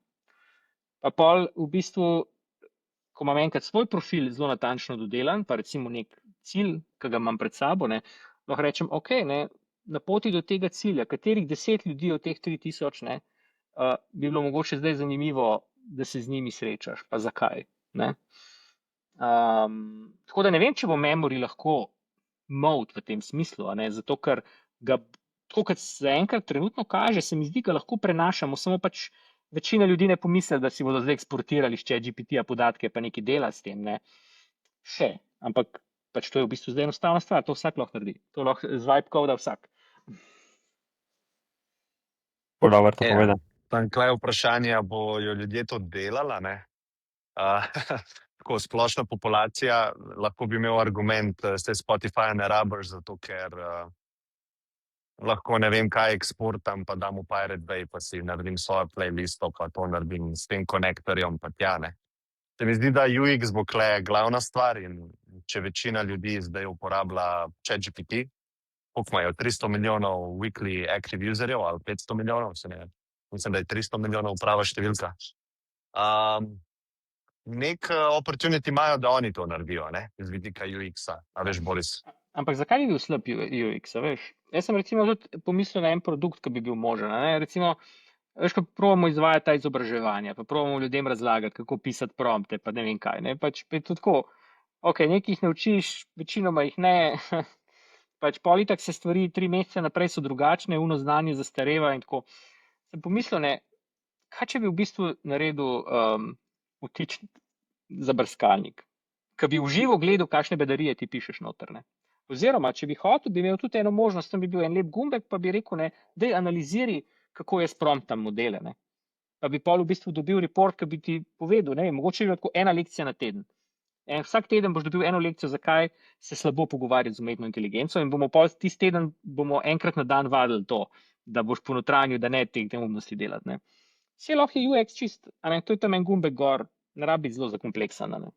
Pa pol v bistvu, ko imam enkrat svoj profil zelo natančno dodelan, pa recimo nek cilj, ki ga imam pred sabo, ne, lahko rečem, ok, ne, na poti do tega cilja, katerih 10 ljudi od teh 3000, ne, bi bilo mogoče zdaj zanimivo, da se z njimi srečaš, pa zakaj, ne. Tako da ne vem, če bo memory lahko mode v tem smislu, a ne, zato ker ga, tako kot zaenkrat trenutno kaže, se mi zdi, ga lahko prenašamo, samo pač večina ljudi ne pomisli, da si bodo zdaj eksportirali s ChatGPT-ja podatke, pa nekaj dela s tem, ne. Še, ampak pač to je v bistvu zdaj enostavna stvar, to vsak lahko naredi. To lahko z vibe coda vsak. Tako dobro to Ja. povedal. Tam je vprašanje, a bojo ljudje to delali, ne? Tako splošna populacija, lahko bi imel argument, se Spotify ne rabiš, zato ker lahko ne vem, kaj eksportam, pa dam v Pirate Bay, pa si naredim svojo playlisto, pa to naredim s tem konektorjem, pa tja, ne. Se mi zdi, da UX bo kle glavna stvar in če večina ljudi zdaj uporablja ChatGPT, koliko imajo, 300 milijonov weekly active userjev ali 500 milijonov, se ne vem. Mislim, da je 300 milijonov prava številka. Nek opportunity imajo, da oni to naredijo, ne, z vidika UX-a. A veš, Boris? Ampak zakaj bi bil slab UX, a veš? Jaz sem recimo tudi pomislil na en produkt, ki bi bil možen, a ne, recimo, veš, ko probamo izvajati ta izobraževanja, pa probamo ljudem razlagati, kako pisati prompte, pa ne vem kaj, ne, pač pa je to tako, ok, nekaj jih naučiš, večinoma jih ne, pač pol itak se stvari 3 mesece naprej so drugačne, uno znanje zastareva in tako. Sem pomislil, ne, kaj če bi v bistvu naredil vtič za brskalnik, ki bi v živo gledal, kakšne bedarije ti pišeš noter, ne. Oziroma, če bi hotel, bi imel tudi eno možnost, tam bi bil en lep gumbek, pa bi rekel, ne, daj analiziri, kako jaz promptam modele, ne. Pa bi pol v bistvu dobil report, ki bi ti povedal, ne vem, mogoče je tako ena lekcija na teden. Vsak teden boš dobil eno lekcijo, zakaj se slabo pogovarjati z umetno inteligenco in bomo pol tisti teden bomo enkrat na dan vadili to, da boš ponotranjil, da ne teh neumnosti delati, ne. Saj lahko je UX čist, a ne, to je tam en gumbek gor, ne rabi biti zelo zakompleksan, a ne.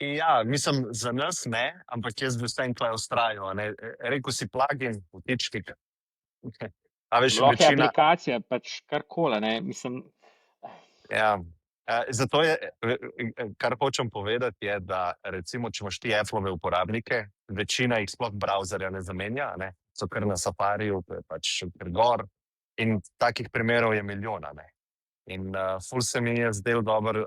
Ja, mislim, za nas ne, ampak jaz bi vseeno tukaj vztrajal, ne. Rekel si plugin, vtičnik. A veš, Lahko je večina, aplikacija, pač karkoli, ne, mislim. ja. Zato je, kar hočem povedati, je, da recimo, če imaš ti Appleove uporabnike, večina jih sploh browserja ne zamenja, ne, so kar na Safariju, to je pač kar gor in takih primerov je milijon, ne. In ful se mi je zdel dober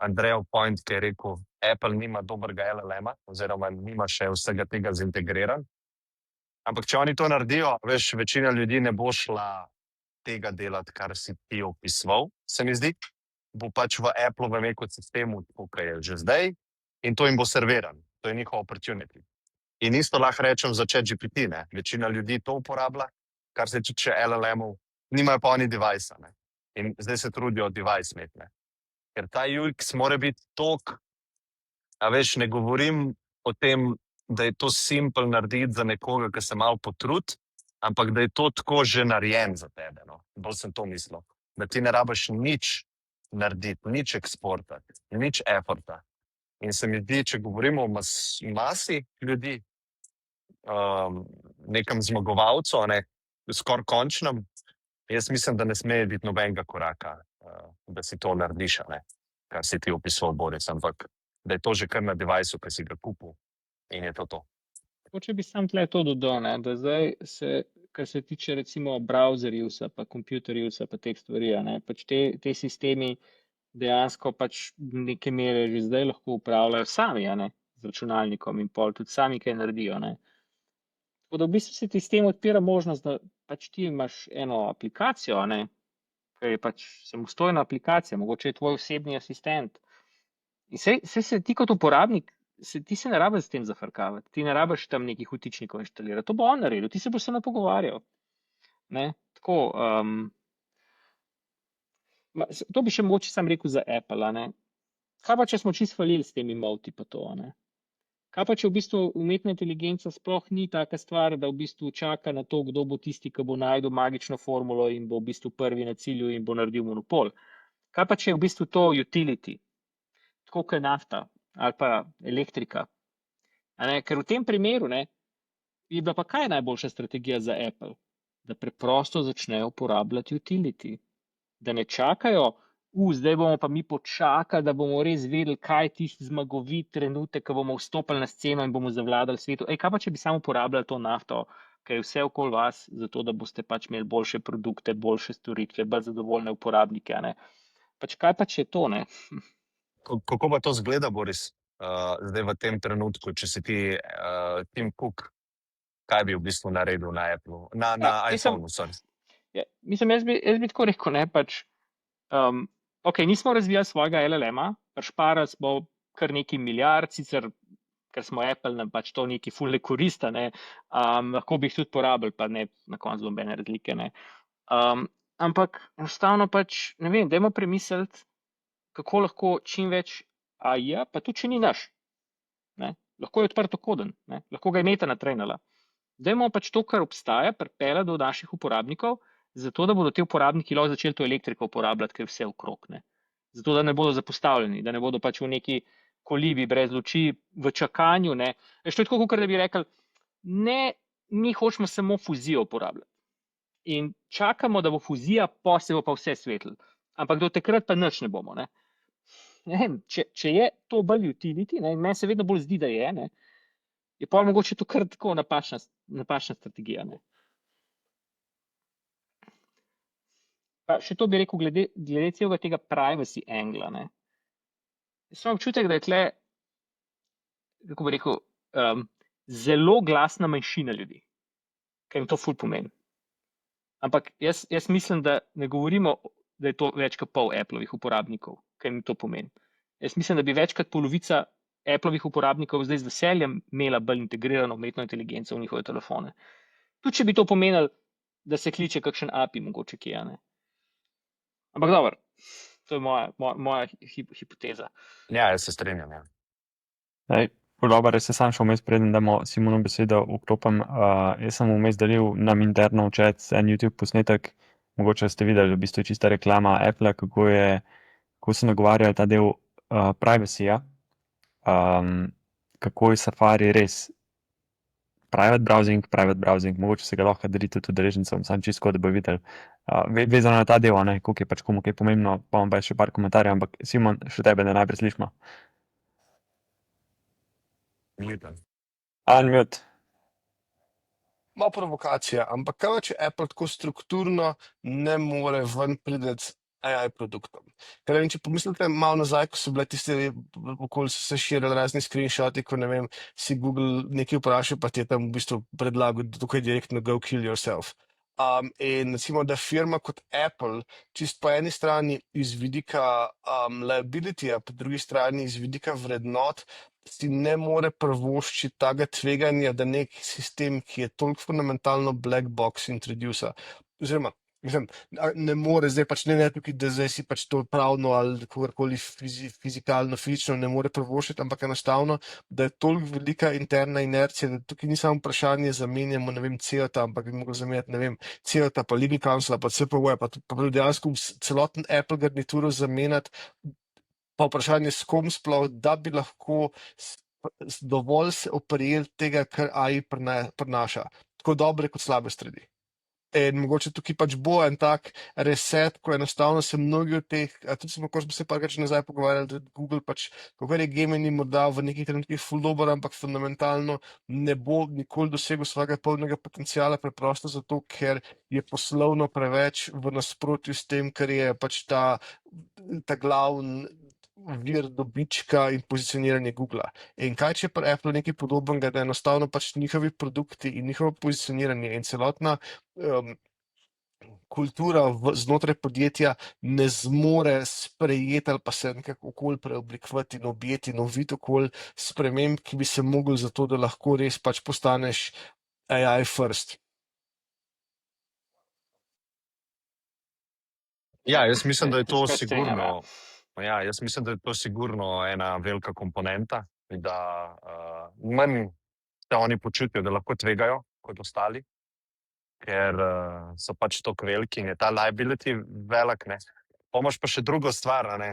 Andrejev point, ki je rekel, Apple nima dobrega LLM-a oziroma nima še vsega tega zintegriran. Ampak če oni to naredijo, veš, večina ljudi ne bo šla tega delati, kar si ti opisoval, se mi zdi, bo pač v Applovem ekosistemu, tako kot je že zdaj, in to jim bo serviran, to je njihov opportunity. In isto lahko rečem za ChatGPT, ne, večina ljudi to uporablja, kar se tiče LLM-ov, nimajo pa oni device-a, ne. In zdaj se trudijo device imeti, ne. Ker ta UX mora biti tok, a veš, ne govorim o tem, da je to simple narediti za nekoga, ki se malo potrudi, ampak da je to tako že narejen za tebe, no. Bolj sem to mislil. Da ti ne rabiš nič narediti, nič eksportati, nič efforta. In se mi zdi, če govorimo o masi ljudi, nekem zmagovalcu, ne, skoraj končnem, jaz mislim, da ne sme biti nobenega koraka, da si to narediš, ne, kar si ti opisoval, Boris, ampak da je to že kar na deviceu, ki si ga kupil in je to to. Če bi sam tle to dodal, ne, da zdaj se, kar se tiče recimo browser use pa computer use pa teh stvari, ne, pač te sistemi dejansko pač neke mere že zdaj lahko upravljajo sami, a ne, z računalnikom in pol tudi sami kaj naredijo, ne. Tako da v bistvu se ti s tem odpira možnost, da pač ti imaš eno aplikacijo, a ne, ki je pač samostojna aplikacija, mogoče je tvoj osebni asistent. In saj se ti kot uporabnik, ti se ne rabiš s tem zafrkavati, ti ne rabiš tam nekih vtičnikov inštalirati, to bo on naredil, ti se boš samo pogovarjal. Ne, tako, to bi še mogoče sam rekel za Apple, a ne. Kaj pa, če smo čisto falili s temi moti pa to, a ne. Kaj pa, če v bistvu umetna inteligenca sploh ni taka stvar, da v bistvu čaka na to, kdo bo tisti, ki bo našel magično formulo in bo v bistvu prvi na cilju in bo naredil monopol. Kaj pa, če je v bistvu to utility, tako kot je nafta ali pa elektrika? A ne? Ker v tem primeru ne, je bila pa kaj najboljša strategija za Apple? Da preprosto začnejo uporabljati utility. Da ne čakajo, zdaj bomo pa mi počakali, da bomo res vedeli, kaj je tisti zmagovit trenutek, ko bomo vstopili na sceno in bomo zavladali svetu. Kaj pa, če bi samo uporabljali to nafto, ki je vse okoli vas, zato da boste pač imeli boljše produkte, boljše storitve, bolj zadovoljne uporabnike, a ne? Pač kaj pa, če je to, ne? Kako pa to zgleda, Boris, zdaj v tem trenutku, če si ti Tim Cook, kaj bi v bistvu naredil na Applu, na iPhonu, sorry. Ja, mislim, jaz bi tako rekel, ne, pač, ok, nismo razvijali svojega LLM-a, prišparali smo kar nekaj milijard, sicer, ker smo Apple, nam pač to neki ful ne korista, ne, lahko bi jih tudi porabili, pa ne na koncu nobene razlike, ne. Ampak enostavno pač, ne vem, dajmo premisliti, kako lahko čim več AI-ja, pa tudi če ni naš, ne, lahko je odprto koden, ne, lahko ga je Meta natrenala. Dajmo pač to, kar obstaja, pripeljati do naših uporabnikov, zato da bodo ti uporabniki lahko začeli to elektriko uporabljati, ker je vse okrog, ne. Zato da ne bodo zapostavljeni, da ne bodo pač v neki kolibi brez luči, v čakanju, ne. Veš, to je tako, kakor da bi rekli, ne, mi hočemo samo fuzijo uporabljati. In čakamo, da bo fuzija, pa se bo pa vse svetlilo. Ampak do takrat pa nič ne bomo, ne. Ne vem, če je to bolj utility, ne, in meni se vedno bolj zdi, da je, ne, je pa mogoče to kar tako napačna strategija, ne. Pa še to bi rekel glede celega tega privacy angla, ne. Jaz imam občutek, da je tle, kako bi rekel, zelo glasna manjšina ljudi, ker jim to ful pomeni. Ampak jaz mislim, da ne govorimo, da je to več kot pol Applovih uporabnikov, ker jim to pomeni. Jaz mislim, da bi več kot polovica Applovih uporabnikov zdaj z veseljem imela bolj integrirano umetno inteligenco v njihove telefone. Tudi če bi to pomenilo, da se kliče kakšen API mogoče kje, ne. Ampak dobro, to je moja hipoteza. Ja, jaz se strinjam, ja. Dobro, res se sam šel vmes, preden damo Simonu besedo vklopim. Jaz sem vmes delil nam interno v chat en YouTube posnetek, mogoče ste videli, v bistvu je čista reklama Apple, kako se nagovarjajo ta del privacy-ja, kako je Safari res private browsing, mogoče se ga lahko delite tudi udeležencem, sam čisto, da bo videli. Vezano na ta del, ne, koliko je pač komu kaj pomembno, pa imam pa še par komentarjev, ampak Simon, še tebe, da najprej slišimo. Unmute. Malo provokacija, ampak kaj če Apple tako strukturno ne more ven priti AI produktom? Ker če pomislite malo nazaj, ko so bile tiste, okoli so se širili razni screenshoti, ko ne vem, si Google nekaj vprašal, pa ti je tam v bistvu predlagal tukaj direktno go kill yourself. In recimo, da firma kot Apple, čist po eni strani iz vidika liability-ja, po drugi strani iz vidika vrednot, si ne more privoščiti tega tveganja, da nek sistem, ki je toliko fundamentalno black box introducer, oziroma, mislim, ne more zdaj pač ne tukaj, da zdaj si pač to pravno ali kakorkoli fizikalno, fizično ne more privoščiti, ampak enostavno, da je toliko velika interna inercija, da tukaj ni samo vprašanje zamenjamo, ne vem, CEOTA, ampak bi mogli zamenjati, ne vem, CEOTA, pa Legal Counsel, pa CPU, pa dejansko celoten Apple garnituro zamenjati, pa vprašanje s kom sploh, da bi lahko dovolj se oprijeli tega, kar AI prinaša, tako dobre kot slabe strani. In mogoče tukaj pač bo en tak reset, ko enostavno se mnogi od teh, tudi smo se parkrat nazaj pogovarjali, da Google pač, kako je Gemini morda v nekih trenutkih ful dober, ampak fundamentalno ne bo nikoli dosegel svojega polnega potenciala, preprosto zato, ker je poslovno preveč v nasprotju s tem, ker je pač ta glavni vir dobička in pozicioniranje Googla. In kaj če pri Apple nekaj podobnega, da enostavno pač njihovi produkti in njihovo pozicioniranje in celotna kultura znotraj podjetja ne zmore sprejeti ali pa se nekako okolj preoblikovati in objeti novit okolj sprememb, ki bi se mogli za to, da lahko res pač postaneš AI first. Ja, jaz mislim, da je to Težko strinjam, sigurno, ja, jaz mislim, da je to sigurno ena velika komponenta, da manj se oni počutijo, da lahko tvegajo kot ostali, ker so pač tako veliki in je ta liability velik, ne. Pa imaš pa še drugo stvar, a ne.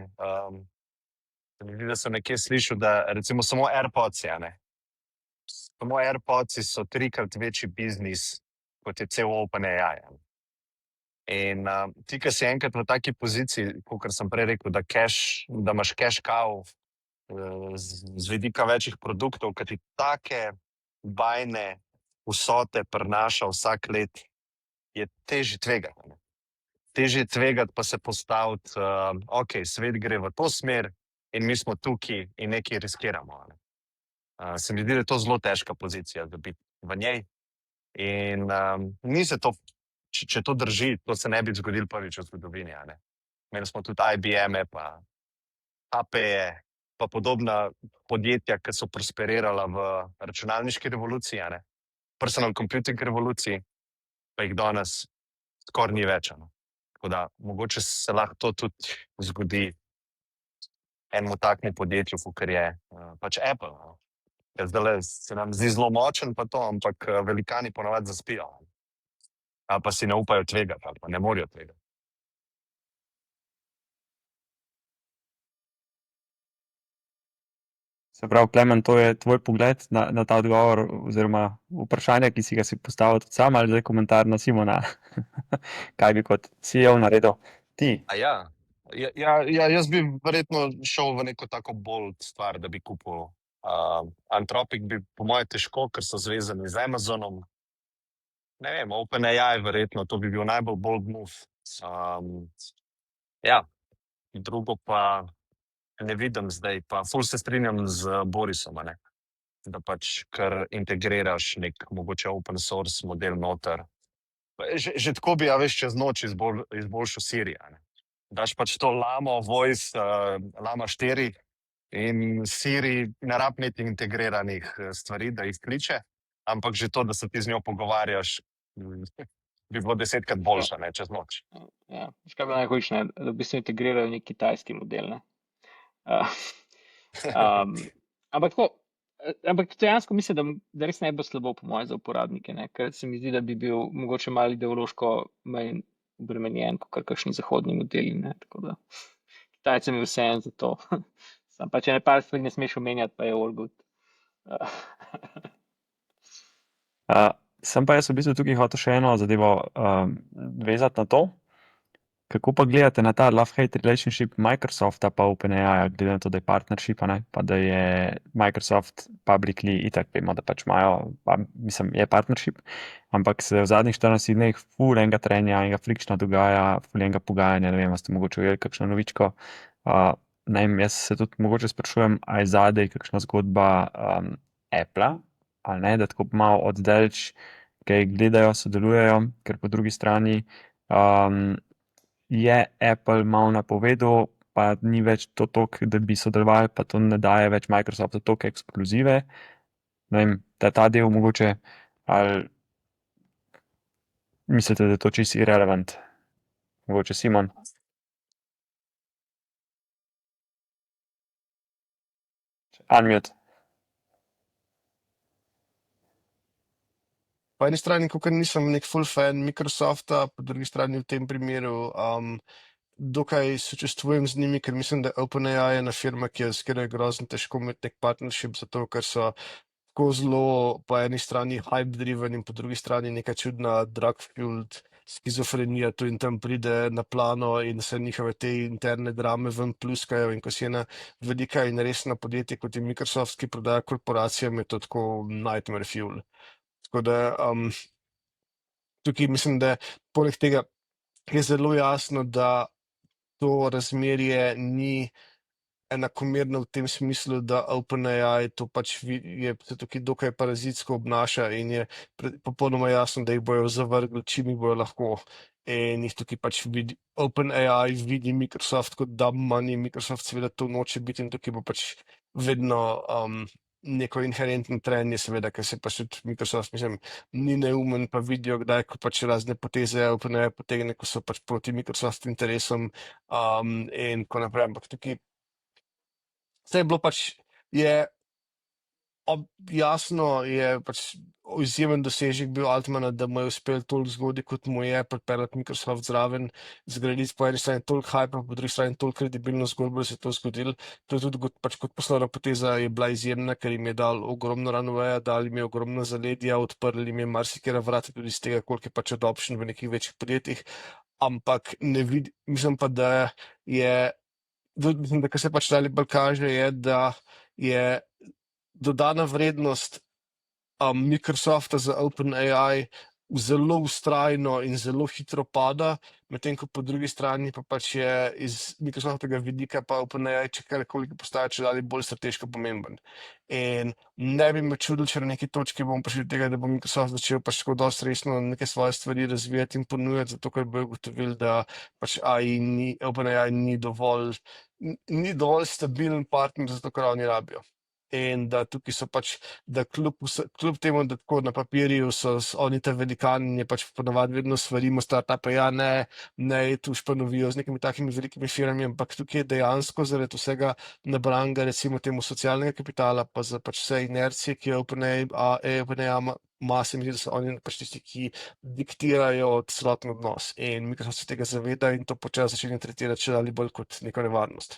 Se mi zdi, da sem nekje slišal, da recimo samo AirPodsi, a ne. Samo AirPodsi so 3-krat večji biznis, kot je cel OpenAI. a ne. In ti, ki si enkrat v taki poziciji, kot sem prej rekel, da imaš cash cow z vidika večjih produktov, ki ti take bajne vsote prinaša vsak let, je težje tvegati. a ne. Težje tvegati pa se postaviti, ok, svet gre v to smer in mi smo tukaj in nekaj riskiramo. a ne. Se mi zdi, da je to zelo težka pozicija, da biti v njej. In ni se to, če to drži, to se ne bi zgodilo prvič v zgodovini. a ne. Imeli smo tudi IBM-e, pa HP-je, pa podobna podjetja, ki so prosperirala v računalniški revoluciji, a ne. Personal computing revoluciji, pa jih danes skoraj ni več. a ne. Tako da mogoče se lahko to tudi zgodi enemu takemu podjetju, kot je pač Apple. a ne. Ker zdajle se nam zdi zelo močen, pa to, ampak velikani ponavadi zaspijo. a ne. Ali pa si ne upajo tvegati, ali pa ne morejo tvegati. Se pravi, Klemen, to je tvoj pogled na ta odgovor oziroma vprašanje, ki si ga si postavil tudi sam, ali zdaj komentar na Simona? Kaj bi kot CEO naredil ti? A ja. Jaz bi verjetno šel v neko tako bold stvar, da bi kupil. Anthropic bi po moje težko, ker so zvezani z Amazonom. Ne vem, OpenAI verjetno, to bi bil najbolj bold move. Ja, drugo pa ne vidim zdaj, pa ful se strinjam z Borisom, a ne. Da pač kar integriraš nek mogoče open source model noter. Že tako bi, veš, čez noč izboljšal Siri, a ne. Daš pač to Lamo, Voice, Lama 4 in Siri ne rab imeti integriranih stvari, da jih kliče, ampak že to, da se ti z njo pogovarjaš, bi bilo 10-krat boljše, ne, čez noč. Ja, veš, kaj bi najhujše, ne? Da v bistvu integrirajo nek kitajski model. Ne? Ampak tako, ampak dejansko mislim, da res ne bo slabo po moje za uporabnike, ne? Ker se mi zdi, da bi bil mogoče malo ideološko manj obremenjen, kot kakšni zahodni modeli. Ne? Tako da Kitajcem je vseeno za to. Sam pa če ne par stvari ne smeš omenjati, pa je all good. Sem pa jaz v bistvu tukaj hotel še eno zadevo vezati na to, kako pa gledate na ta love-hate relationship Microsofta pa OpenAI, glede na to, da je partnership, ne, pa da je Microsoft publicly itak vemo, da pač imajo, mislim, je partnership, ampak se v zadnjih 14 dneh ful enega trenja, enega frikšna dogaja, ful enega pogajanja, ne vem, ste mogoče ujeli kakšno novičko. Ne vem, jaz se tudi mogoče sprašujem, a je zadej kakšna zgodba Appla, ali ne, da tako malo oddaleč kaj gledajo, sodelujejo, ker po drugi strani je Apple malo napovedal, pa ni več to toliko, da bi sodelovali, pa to ne daje več Microsoftu toliko ekskluzive. Ne vem, ta del mogoče, ali mislite, da je to čisto irrelevant? Mogoče Simon? Unmute. Po eni strani, kot nisem nek full fan Microsofta, po drugi strani v tem primeru dokaj sočustvujem z njimi, ker mislim, da OpenAI je ena firma, s katero je grozno težko imeti nek partnership, zato ker so tako zelo po eni strani hype-driven in po drugi strani neka čudna drug-fueled skizofrenija tu in tam pride na plano in se njihove te interne drame ven pluskajo, in ko si ena velika in resna podjetja, kot je Microsoft, ki prodaja korporacijam, je to tako nightmare fuel. Tako da tukaj mislim, da poleg tega je zelo jasno, da to razmerje ni enakomerno v tem smislu, da OpenAI to pač se tukaj dokaj parazitsko obnaša in je popolnoma jasno, da jih bojo zavrgli, čim jih bojo lahko. In jih tukaj pač vidi, OpenAI vidi Microsoft kot dumb money, Microsoft seveda to noče biti in tukaj bo pač vedno neko inherentno trenje, seveda, ker se pač tudi Microsoft, mislim, ni neumen, pa vidijo, kdaj, ko pač razne poteze OpenAI potegne, ko so pač proti Microsoft interesom in ko naprej, ampak tukaj vse je bilo pač, je Jasno je pač izjemen dosežek bil Altmana, da mu je uspel toliko zgodaj, kot mu je pripeljati Microsoft zraven, zgraditi po eni strani toliko hype, po drugi strani toliko kredibilno zgodbo, da se je to zgodilo. To je tudi pač kot poslovna poteza je bila izjemna, ker jim je dal ogromno runwaya, dal jim je ogromno zaledja, odprli jim je marsikera vrata tudi iz tega, koliko je pač adoption v nekih večjih podjetjih. Ampak mislim pa, da je, mislim, da kar se pač dalje bolj kaže, je, da je dodana vrednost Microsofta za OpenAI zelo vztrajno in zelo hitro pada, medtem ko po drugi strani pa pač je iz Microsoftovega vidika pa OpenAI koliko postaja čedalje bolj strateško pomemben. In ne bi me čudil, če na neki točki bomo prišli do tega, da bo Microsoft začel pač tako dosti resno neke svoje stvari razvijati in ponujati, zato ker bojo ugotovili, da pač OpenAI ni dovolj stabilen partner, zato ker oni rabijo. In da tukaj so pač, da kljub temu, da tako na papirju so oni te velikani, je pač ponavadi vedno svarimo startupe, ja ne tu španovijo z nekimi takimi velikimi firmami, ampak tukaj je dejansko zaradi vsega nabranga, recimo temu socialnega kapitala, pa za pač vse inercije, ki je OpenAI ima, se mi zdi, da so oni pač tisti, ki diktirajo celoten odnos. In Microsoft se tega zaveda in to počasi začne tretirati še dalje bolj kot neko nevarnost.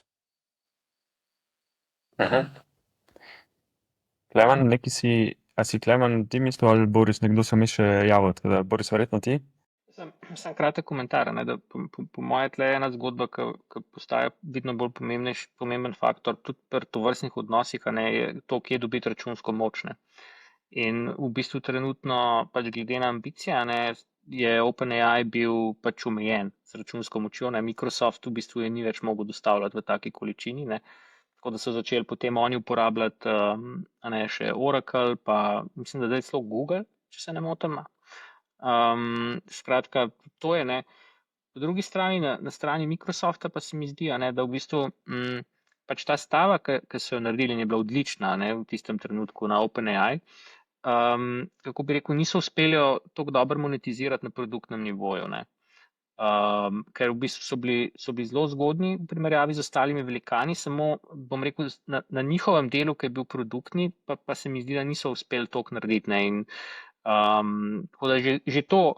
Klemen, a si Klemen ti mislil ali Boris, nekdo se mi še javil, tako da Boris, verjetno ti? Sam kratek komentar, da po moje tle je ena zgodba, ki postaja vidno bolj pomemben faktor, tudi pri tovrstnih odnosih, je to, kje dobiti računsko moč. In v bistvu trenutno pač glede na ambicije, je OpenAI bil pač omejen z računsko močjo, Microsoft v bistvu je ni več mogel dostavljati v taki količini, tako da so začeli potem oni uporabljati še Oracle, pa mislim, da zdaj celo Google, če se ne motim. Skratka, to je, Po drugi strani, na strani Microsofta pa se mi zdi, da v bistvu pač ta stava, ki so jo naredili, je bila odlična, v tistem trenutku na OpenAI, kako bi rekel, niso uspeli jo tako dobro monetizirati na produktnem nivoju, ker v bistvu so bili zelo zgodni v primerjavi z ostalimi velikani, samo bom rekel, na njihovem delu, ki je bil produktni, pa se mi zdi, da niso uspeli toliko narediti. In tako da že to,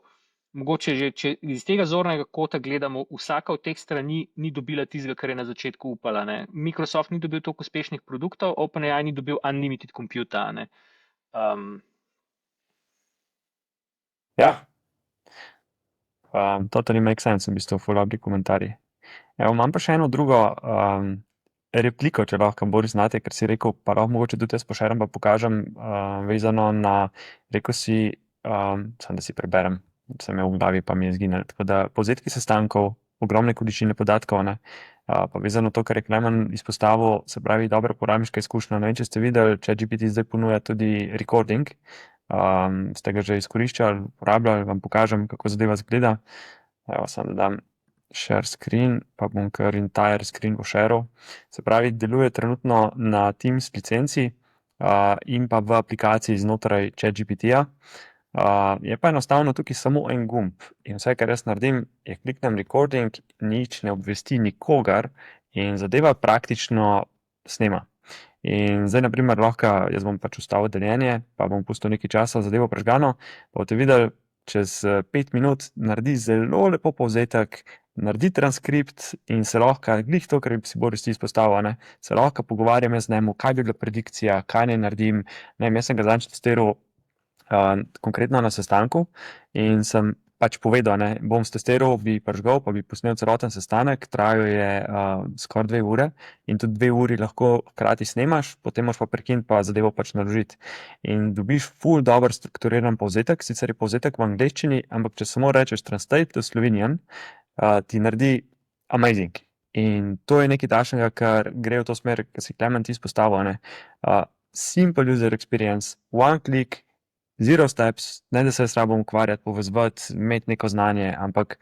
mogoče že, če iz tega zornega kota gledamo, vsaka od teh strani ni dobila tistega, kar je na začetku upala. Microsoft ni dobil toliko uspešnih produktov, OpenAI ni dobil unlimited computa. Ja. Totally make sense, v bistvu, full dobri komentarji. Evo, imam pa še eno drugo repliko, če lahko, Boris, znate, ker si rekel, pa lahko mogoče tudi jaz pošeram, pa pokažem, vezano na, rekel si, samo da si preberem, sem imel v glavi, pa mi je izginil. Tako da povzetki sestankov, ogromne količine podatkov, pa vezano to, kar je Klemen izpostavil, se pravi, dobra uporabniška izkušnja. Ne vem, če ste videli, ChatGPT zdaj ponuja tudi recording. Ste ga že izkoriščali, uporabljali, vam pokažem, kako zadeva zgleda. Evo, samo da dam share screen, pa bom kar entire screen poshareal. Se pravi, deluje trenutno na Teams licenci in pa v aplikaciji znotraj ChatGPT-ja. Je pa enostavno tukaj samo en gumb in vse, kar jaz naredim, je kliknem recording, nič ne obvesti nikogar in zadeva praktično snema. In zdaj, na primer, lahko jaz bom pač ustavil deljenje, pa bom pustil nekaj časa zadevo prežgano, pa boste videli, čez 5 minut naredi zelo lepo povzetek, naredi transkript in se lahko, glih to, kar si Boris ti izpostavil, se lahko pogovarjam jaz z njim, kaj bi bila predikcija, kaj naj naredim. Jaz sem ga zadnjič testiral konkretno na sestanku in sem pač povedal, bom stestiral, bi prižgal, pa bi posnel celoten sestanek, trajal je skoraj 2 ure in tudi 2 uri lahko hkrati snemaš, potem moraš pa prekiniti pa zadevo pač naložiti. In dobiš ful dober strukturiran povzetek, sicer je povzetek v angleščini, ampak če samo rečeš translate to Slovenian, ti naredi amazing. In to je nekaj takšnega, kar gre v to smer, kar si Klemen ti izpostavil. Simple user experience, one click, zero steps, ne da se s rabom ukvarjati, povezovati, imeti neko znanje, ampak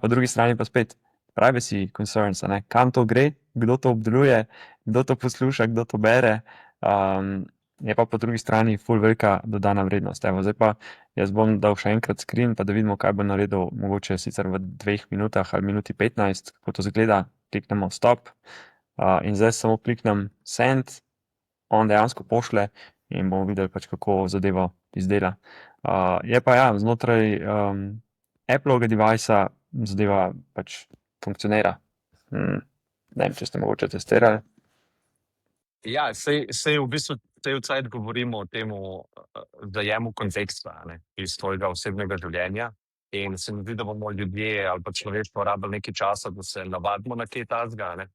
po drugi strani pa spet privacy concerns, kam to gre, kdo to obdeluje, kdo to posluša, kdo to bere, je pa po drugi strani ful velika dodana vrednost. Evo, zdaj pa jaz bom dal še enkrat screen, pa da vidimo, kaj bo naredil, mogoče sicer v 2 minutah ali minuti 15, kako to zgleda. Kliknemo stop in zdaj samo kliknem send, on dejansko pošle in bomo videli pač, kako zadevo izdela. Je pa ja, znotraj Appleovega devicea zadeva pač funkcionira. Ne vem, če ste mogoče testirali. Ja, sej v bistvu cel cajt govorimo o tem zajemu konteksta, ne, iz tvojega osebnega življenja. In se mi zdi, da bomo ljudje ali pa človeštvo rabili nekaj časa, da se navadimo na kaj takega, ne.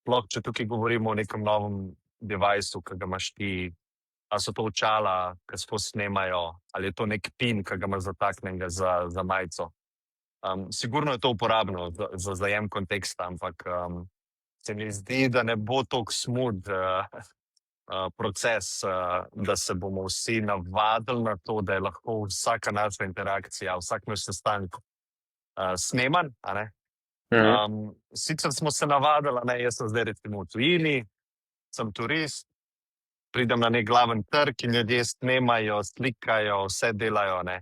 Sploh, če tukaj govorimo o nekem novem deviceu, ki ga imaš ti, ali so to očala, ki skozi snemajo, ali je to nek pin, ki ga imaš zataknjenega za majico. Sigurno je to uporabno za zajem konteksta, ampak se mi zdi, da ne bo toliko smooth proces, da se bomo vsi navadili na to, da je lahko vsaka naša interakcija, vsak naš sestanek sneman, a ne. Sicer smo se navadili, a ne, jaz sem zdaj recimo v tujini, sem turist, pridem na nek glaven trg in ljudje snemajo, slikajo, vse delajo, ne.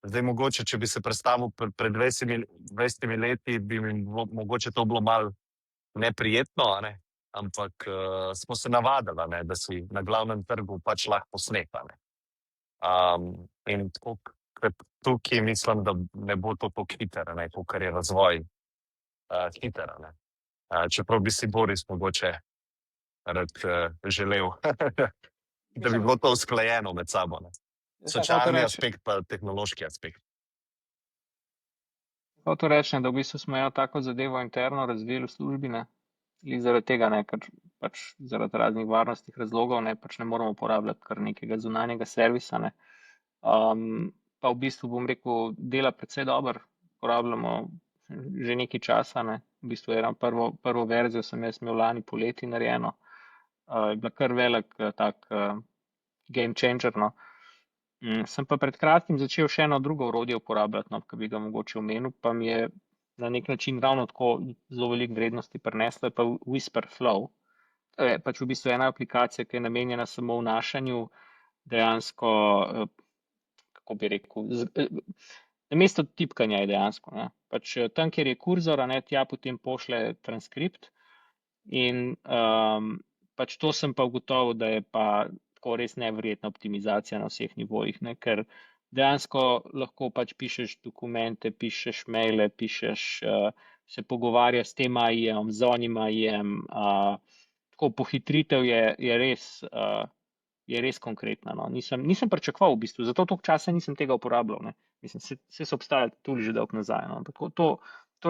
Zdaj mogoče, če bi se predstavil pred 20 leti, bi mi mogoče to bilo malo neprijetno, a ne, ampak smo se navadili, ne, da si na glavnem trgu pač lahko posneta, ne. In tako, tukaj mislim, da ne bo to tako hitro, ne, kakor je razvoj hitro, ne. Čeprav bi si Boris mogoče rad želel, da bi bilo to usklajeno med sabo, ne. Socialni aspekt pa tehnološki aspekt. To rečem, da v bistvu smo eno tako zadevo interno razvili v službi, ne, in zaradi tega, ne, ker pač zaradi raznih varnostnih razlogov, ne, pač ne moramo uporabljati kar nekega zunanjega servisa, ne. Pa v bistvu, bom rekel, dela precej dobro, uporabljamo že nekaj časa, ne, v bistvu eno prvo verzijo sem jaz imel lani poleti narejeno, je bila kar velik tak game changer, no. Sem pa pred kratkim začel še eno drugo orodje uporabljati, no, ki bi ga mogoče omenil, pa mi je na nek način ravno tako zelo veliko vrednosti prineslo, je pa Whisperflow. To je pač v bistvu ena aplikacija, ki je namenjena samo vnašanju dejansko, kako bi rekel, namesto tipkanja je dejansko, ne. Pač tam, kjer je kurzor, a ne, tja potem pošle transkript in pač to sem pa ugotovil, da je pa tako res neverjetna optimizacija na vseh nivojih, ne, ker dejansko lahko pač pišeš dokumente, pišeš maile, se pogovarjaš s tem AI-jem, z onim AI-jem, tako pohitritev je res konkretna, no. Nisem pričakoval v bistvu, zato toliko časa nisem tega uporabljal, ne. Mislim, se so obstajali tudi že dolgo nazaj, no. Tako to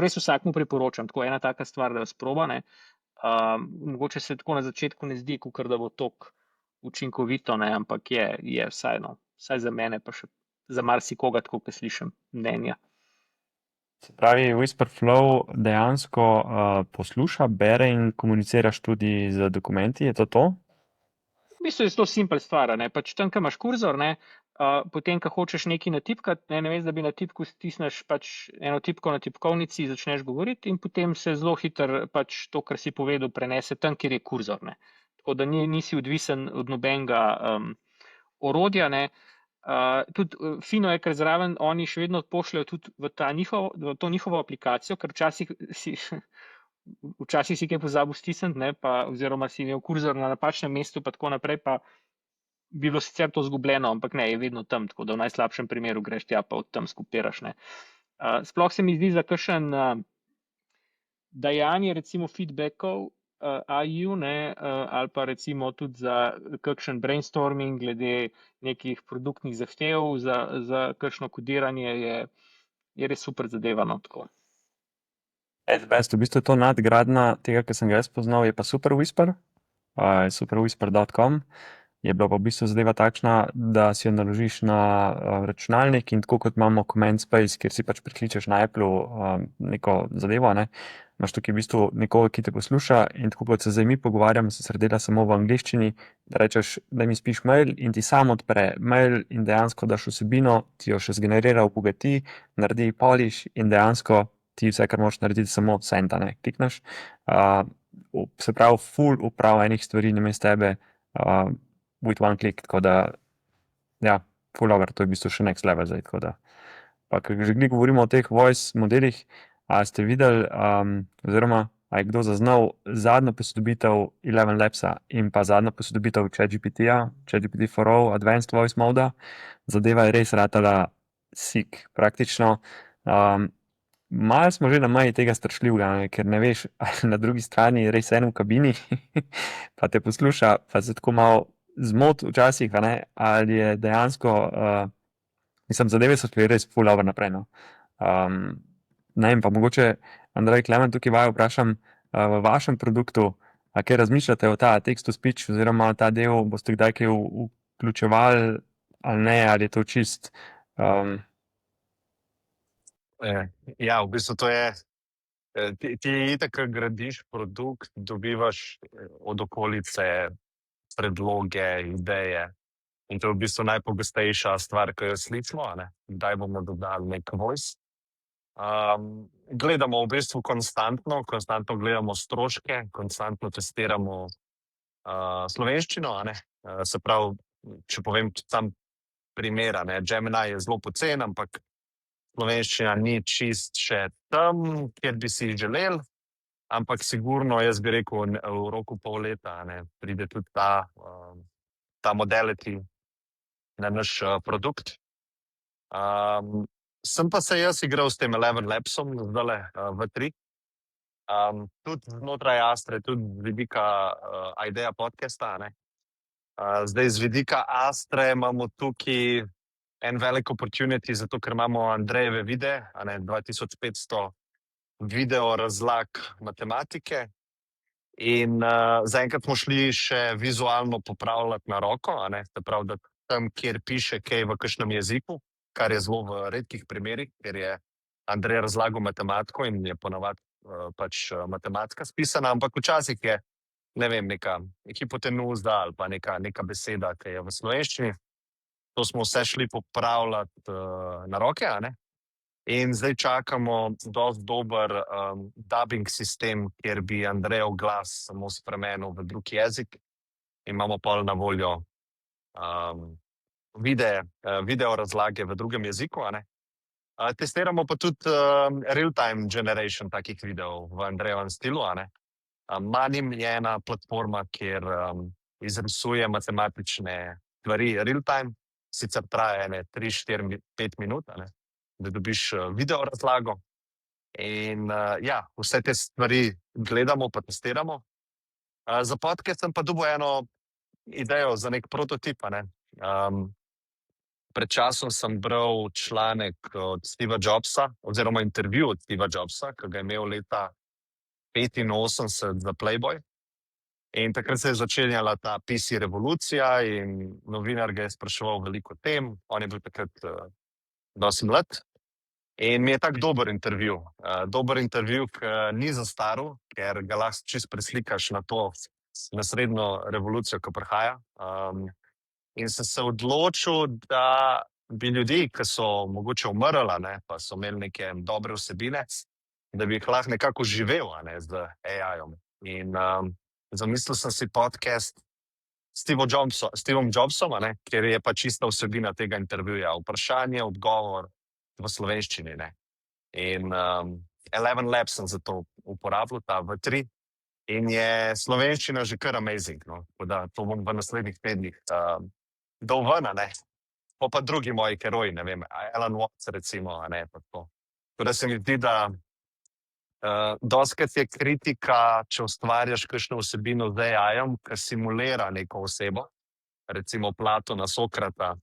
res vsakmu priporočam, tako ena taka stvar, da jo sproba, ne. Mogoče se tako na začetku ne zdi, kakor da bo toliko učinkovito, ne, ampak je vsaj, no, vsaj za mene, pa še za marsikoga, tako kot slišim mnenja. Se pravi, Whisperflow dejansko posluša, bere in komuniciraš tudi z dokumenti, je to? V bistvu je to simpel stvar, ne, pač tam, ko imaš kurzor, ne, potem, ko hočeš nekaj natipkati, ne veš, da bi na tipku stisneš pač eno tipko na tipkovnici, začneš govoriti in potem se zelo hitro pač to, kar si povedal, prenese tam, kjer je kurzor, ne. Tako da nisi odvisen od nobenega orodja, ne. Tudi fino je, ker zraven oni še vedno pošljajo tudi v to njihovo aplikacijo, ker včasih si kaj pozabil stisniti, ne, pa oziroma si imel kurzor na napačnem mestu, pa tako naprej, pa bi bilo sicer to zgubljeno, ampak ne, je vedno tam, tako da v najslabšem primeru greš tja, pa od tam skopiraš, ne. Sploh se mi zdi za kakšen dajanje recimo feedbackov AI-ju, ne, ali pa recimo tudi za kakšen brainstorming glede nekih produktnih zahtev za kakšno kodiranje je res super zadeva, no, tako. V bistvu je to nadgradnja tega, kar sem ga jaz poznal, je pa Super Whisper, superwhisper.com, je bila pa v bistvu zadeva takšna, da si jo naložiš na računalnik in tako kot imamo Command Space, kjer si pač prikličeš na Appleu neko zadevo, ne, imaš tukaj v bistvu nekoga, ki te posluša in tako kot se zdaj mi pogovarjamo, se dela samo v angleščini, da rečeš, da mi spiš mail in ti sam odpre mail in dejansko daš vsebino, ti jo še zgenerira, obogati, naredi polish in dejansko ti vse, kar moraš narediti, samo send, ne, klikneš. Se pravi, ful uprav enih stvari namesto tebe with one click, tako da, ja, ful over, to je v bistvu še next level zdaj, tako da. Pa, ker že govorimo o teh voice modelih, a ste videli, oziroma, a je kdo zaznal zadnjo posodobitev 11 Labsa in pa zadnjo posodobitev ChatGPT-ja, ChatGPT-4o, Advanced Voice Mode, zadeva je res ratala sik. Praktično, malo smo že na meji tega strašljivega, ker ne veš, ali na drugi strani je res en v kabini, pa te posluša, pa se tako malo zmot včasih, ali je dejansko, mislim, zadeve so šli res full over naprej, no. Ne vem, pa mogoče, Andrej Klemen, tukaj vaju vprašam, v vašem produktu, a kaj razmišljate o ta text-to-speech oziroma ta del, boste kdaj kaj vključevali ali ne, ali je to čist, Ja, v bistvu to je, ti itak, ko gradiš produkt, dobivaš od okolice predloge, ideje. In to je v bistvu najpogostejša stvar, ki jo slišimo, kdaj bomo dodali nek voice. Gledamo v bistvu konstantno gledamo stroške, konstantno testiramo slovenščino, se pravi, če povem sam primer, Gemini je zelo pocen, ampak slovenščina ni čist še tam, kjer bi si želeli, ampak sigurno, jaz bi rekel, v roku pol leta pride tudi ta modality na naš produkt. Sem pa se jaz igral s tem 11 Labsom zdajle v 3. Tudi znotraj Astre, tudi z vidika Idea podcasta. Zdaj z vidika Astre imamo tukaj en velik opportunity, zato ker imamo Andrejeve videe, 2500 video razlag matematike. In zaenkrat smo šli še vizualno popravljati na roko, se pravi, da tam, kjer piše kaj v kakšnem jeziku, kar je zelo v redkih primerih, ker je Andrej razlagal matematiko in je ponavadi pač matematika spisana, ampak včasih je, ne vem, neka hipotenuza ali pa neka beseda, ki je v slovenščini. To smo vse šli popravljati na roke, in zdaj čakamo dosti dober dubbing sistem, kjer bi Andrejev glas samo spremenil v drug jezik in imamo pol na voljo video razlage v drugem jeziku, Testiramo pa tudi real-time generation takih videov v Andrejevem stilu, Manim je ena platforma, kjer izrisuje matematične stvari real-time, sicer traja 3, 4, 5 minut, da dobiš video razlago. In ja, vse te stvari gledamo pa testiramo. Za podcast sem pa dobil eno idejo za nek prototip, Pred časom sem bral članek od Steva Jobsa, oziroma intervju od Steva Jobsa, ki ga je imel leta 1985 za Playboy. In takrat se je začenjala ta PC revolucija in novinar ga je spraševal veliko tem. On je bil takrat dosti mlad. In mi je tak dober intervju. Dober intervju, ki ni zastaral, ker ga lahko čisto preslikaš na to naslednjo revolucijo, ki prihaja. In sem se odločil, da bi ljudi, ki so mogoče umrli, pa so imeli neke dobre vsebine, da bi jih lahko nekako živel z AI-om. In zamislil sem si podcast s Stevom Jobsom, ker je pa čista vsebina tega intervjuja. Vprašanje, odgovor v slovenščini. In 11 Labs sem za to uporabljal, ta V3. In je slovenščina že kar amazing. Tako da to bom v naslednjih tednih dal ven, pa drugi moji heroji, ne vem, Alan Watts recimo, pa to. Tako da se mi zdi, da dostikrat je kritika, če ustvarjaš kakšno vsebino z AI-jem, ki simulira neko osebo, recimo Platona, Sokrata.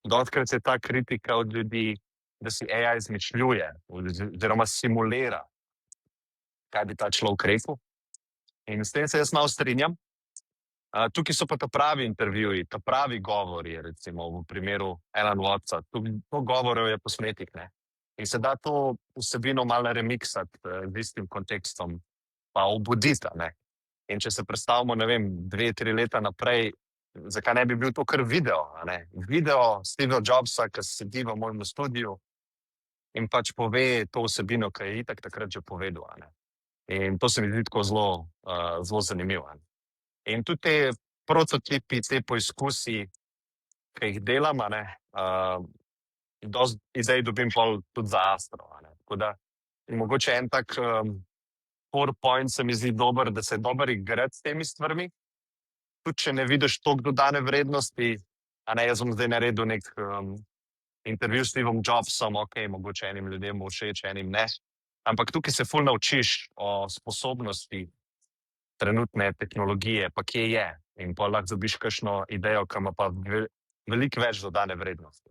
Dostikrat je ta kritika od ljudi, da si AI izmišljuje oziroma simulira, kaj bi ta človek rekel. In s tem se jaz malo strinjam. Tukaj so pa ta pravi intervjuji, ta pravi govori, recimo v primeru Alan Wattsa. To govorov je posnetih, In se da to vsebino malo remiksati z istim kontekstom, pa obuditi, In če se predstavimo, ne vem, 2-3 leta naprej, zakaj ne bi bil to kar video, Video Steva Jobsa, ki sedi v mojem studiu in pač pove to vsebino, ki je itak takrat že povedal, In to se mi zdi tako zelo zanimivo. In tudi te prototipi, te poizkusi, ki jih delam, dosti idej dobim pol tudi za Astro. Tako da mogoče en tak core point se mi zdi dober, da se je dober igrati s temi stvarmi. Tudi če ne vidiš toliko dodane vrednosti, a ne, jaz bom zdaj naredil nek intervju s Stevom Jobsom, ok, mogoče enim ljudem bo všeč, enim ne. Ampak tukaj se ful naučiš o sposobnosti trenutne tehnologije, pa kje je. In pa lahko dobiš kakšno idejo, ki ima pa veliko več dodane vrednosti.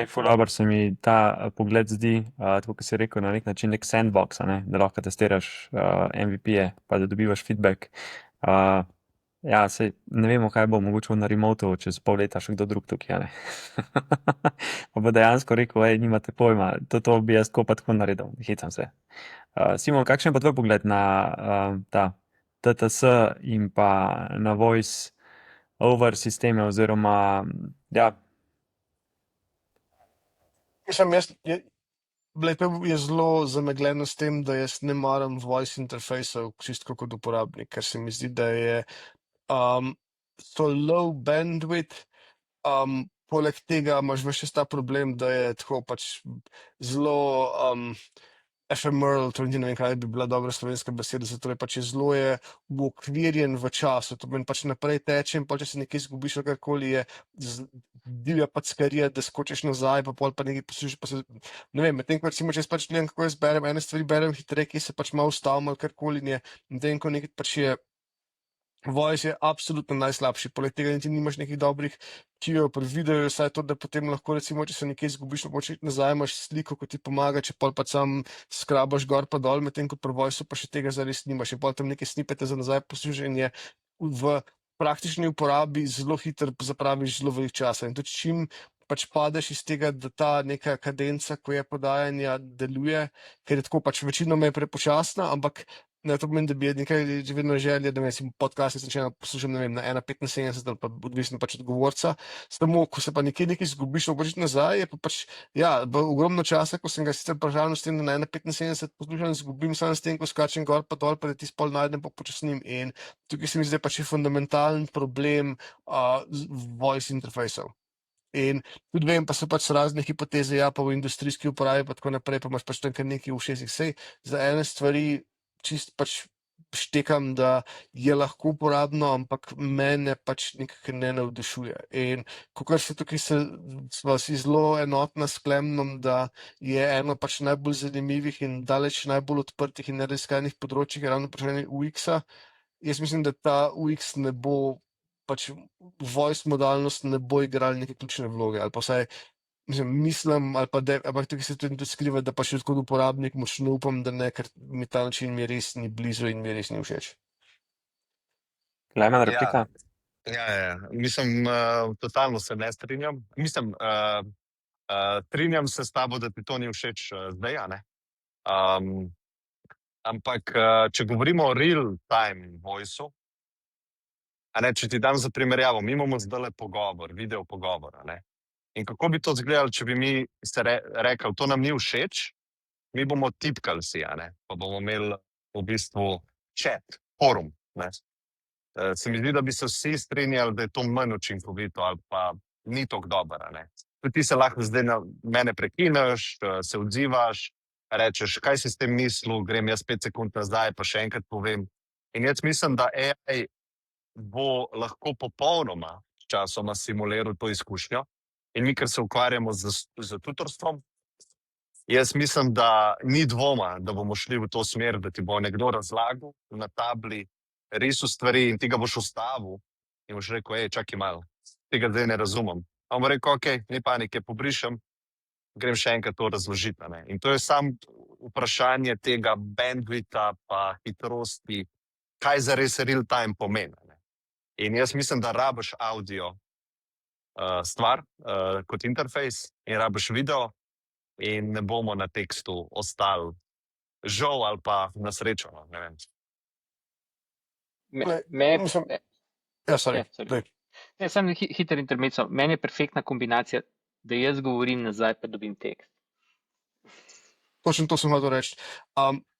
Ful dobro se mi ta pogled zdi, tako kot si rekel, na nek način nek sandbox, ne? Da lahko testiraš MVP-je, pa da dobivaš feedback. Ja, sej ne vemo, kaj bo mogoče na remotu čez pol leta še kdo drug tukaj, ne? Pa bo dejansko rekel, nimate pojma, to bi jaz tako pa tako naredil, hecam se. Simon, kakšen je pa tvoj pogled na ta TTS in pa na voice over sisteme oziroma, ja, Mislim, je zelo zamegljeno s tem, da jaz ne maram voice interfejsov čisto kot uporabnik, ker se mi zdi, da je so low bandwidth, poleg tega imaš še ta problem, da je tako pač zelo ephemeral, to niti ne vem, kaj bi bila dobra slovenska beseda, zato je pač zelo uokvirjen v času, to pomeni pač naprej teče in pa če se nekaj izgubiš ali karkoli je divja packarija, da skočiš nazaj, pa pol pa nekaj poslušaš, pa se, ne vem, medtem ko recimo, če jaz pač gledam, kako jaz berem, ene stvari berem hitreje, ki se pač malo ustavim ali karkoli je, medtem ko nekaj pač je voice je absolutno najslabši, poleg tega niti nimaš nekih dobrih čijev pri videu, saj to, da potem lahko recimo, če se nekaj izgubiš, mogoče nazaj imaš sliko, ko ti pomaga, če pol pa sam skrabaš gor pa dol, medtem ko pri voiceu pa še tega zares nimaš, in pol tam neke snippete za nazaj poslušanje v praktični uporabi zelo hitro zapraviš zelo veliko časa in tudi čim pač padeš iz tega, da ta neka kadenca, ko je podajanja, deluje, ker je tako pač večinoma je prepočasna, ampak ne, to pomeni, da bi nekaj že vedno želje, da me si podcast začela poslušati, ne vem, na 1,75 ali pa odvisno pač od govorca. Samo, ko se pa nekaj izgubiš, obržiš nazaj, je pa pač, ja, ogromno časa, ko sem ga sicer pražalno s tem, da na 1,75 poslušam, izgubim samo s tem, ko skačem gor pa dol, pa da ti spol najdem pa počasnim. In tukaj se mi zdaj pač je fundamentalen problem voice interfejsov. In tudi vem, pa so pač razne hipoteze, ja, pa v industrijski uporabi pa tako naprej, pa imaš pač tam kar nekaj v ušesih. Sej za ene stvari čist pač štekam, da je lahko uporabno, ampak mene pač nekako ne navdušuje. In kakor se tukaj sva si zelo enotna s Klemnom, da je eno pač najbolj zanimivih in daleč najbolj odprtih in neraziskanih področjih je ravno vprašanje UX-a. Jaz mislim, da ta UX ne bo pač voice modalnost ne bo igral neke ključne vloge, ali pa vsaj mislim, ali pa ampak tukaj se tudi skriva, da pa še kot uporabnik močno upam, da ne, ker mi ta način mi res ni blizu in mi res ni všeč. Klemen, replika? Ja. Mislim, totalno se ne strinjam. Mislim, strinjam se s tabo, da ti to ni všeč zdaj, a ne? Ampak, če govorimo o real-time voice-u, a ne, če ti dam za primerjavo, mi imamo zdajle pogovor, video pogovor, a ne? In kako bi to izgledalo, če bi mi se rekli, to nam ni všeč, mi bomo tipkali si, a ne? Pa bomo imeli v bistvu chat, forum, ne? Se mi zdi, da bi se vsi strinjali, da je to manj učinkovito ali pa ni tako dobro, a ne? Tudi ti se lahko zdaj na mene prekineš, se odzivaš, rečeš, kaj si s tem mislil, grem jaz 5 sekund nazaj, pa še enkrat povem. In jaz mislim, da AI bo lahko popolnoma časoma simuliral to izkušnjo. In mi, ker se ukvarjamo z tutorstvom, jaz mislim, da ni dvoma, da bomo šli v to smer, da ti bo nekdo razlagal na tabli, risal stvari in ti ga boš ustavil in boš rekel, čakaj malo, tega zdaj ne razumem. A bomo rekel, ok, ni panike, pobrišem, grem še enkrat to razložiti, ne? In to je samo vprašanje tega bandwidtha pa hitrosti, kaj zares real time pomeni, ne? In jaz mislim, da rabiš audio stvar kot interfejs in rabiš video in ne bomo na tekstu ostali žal ali pa na srečo, ne vem. Ja, sorry. Ne, samo hiter intermezzo. Meni je perfektna kombinacija, da jaz govorim nazaj, pa dobim tekst. Točno to sem hotel reči.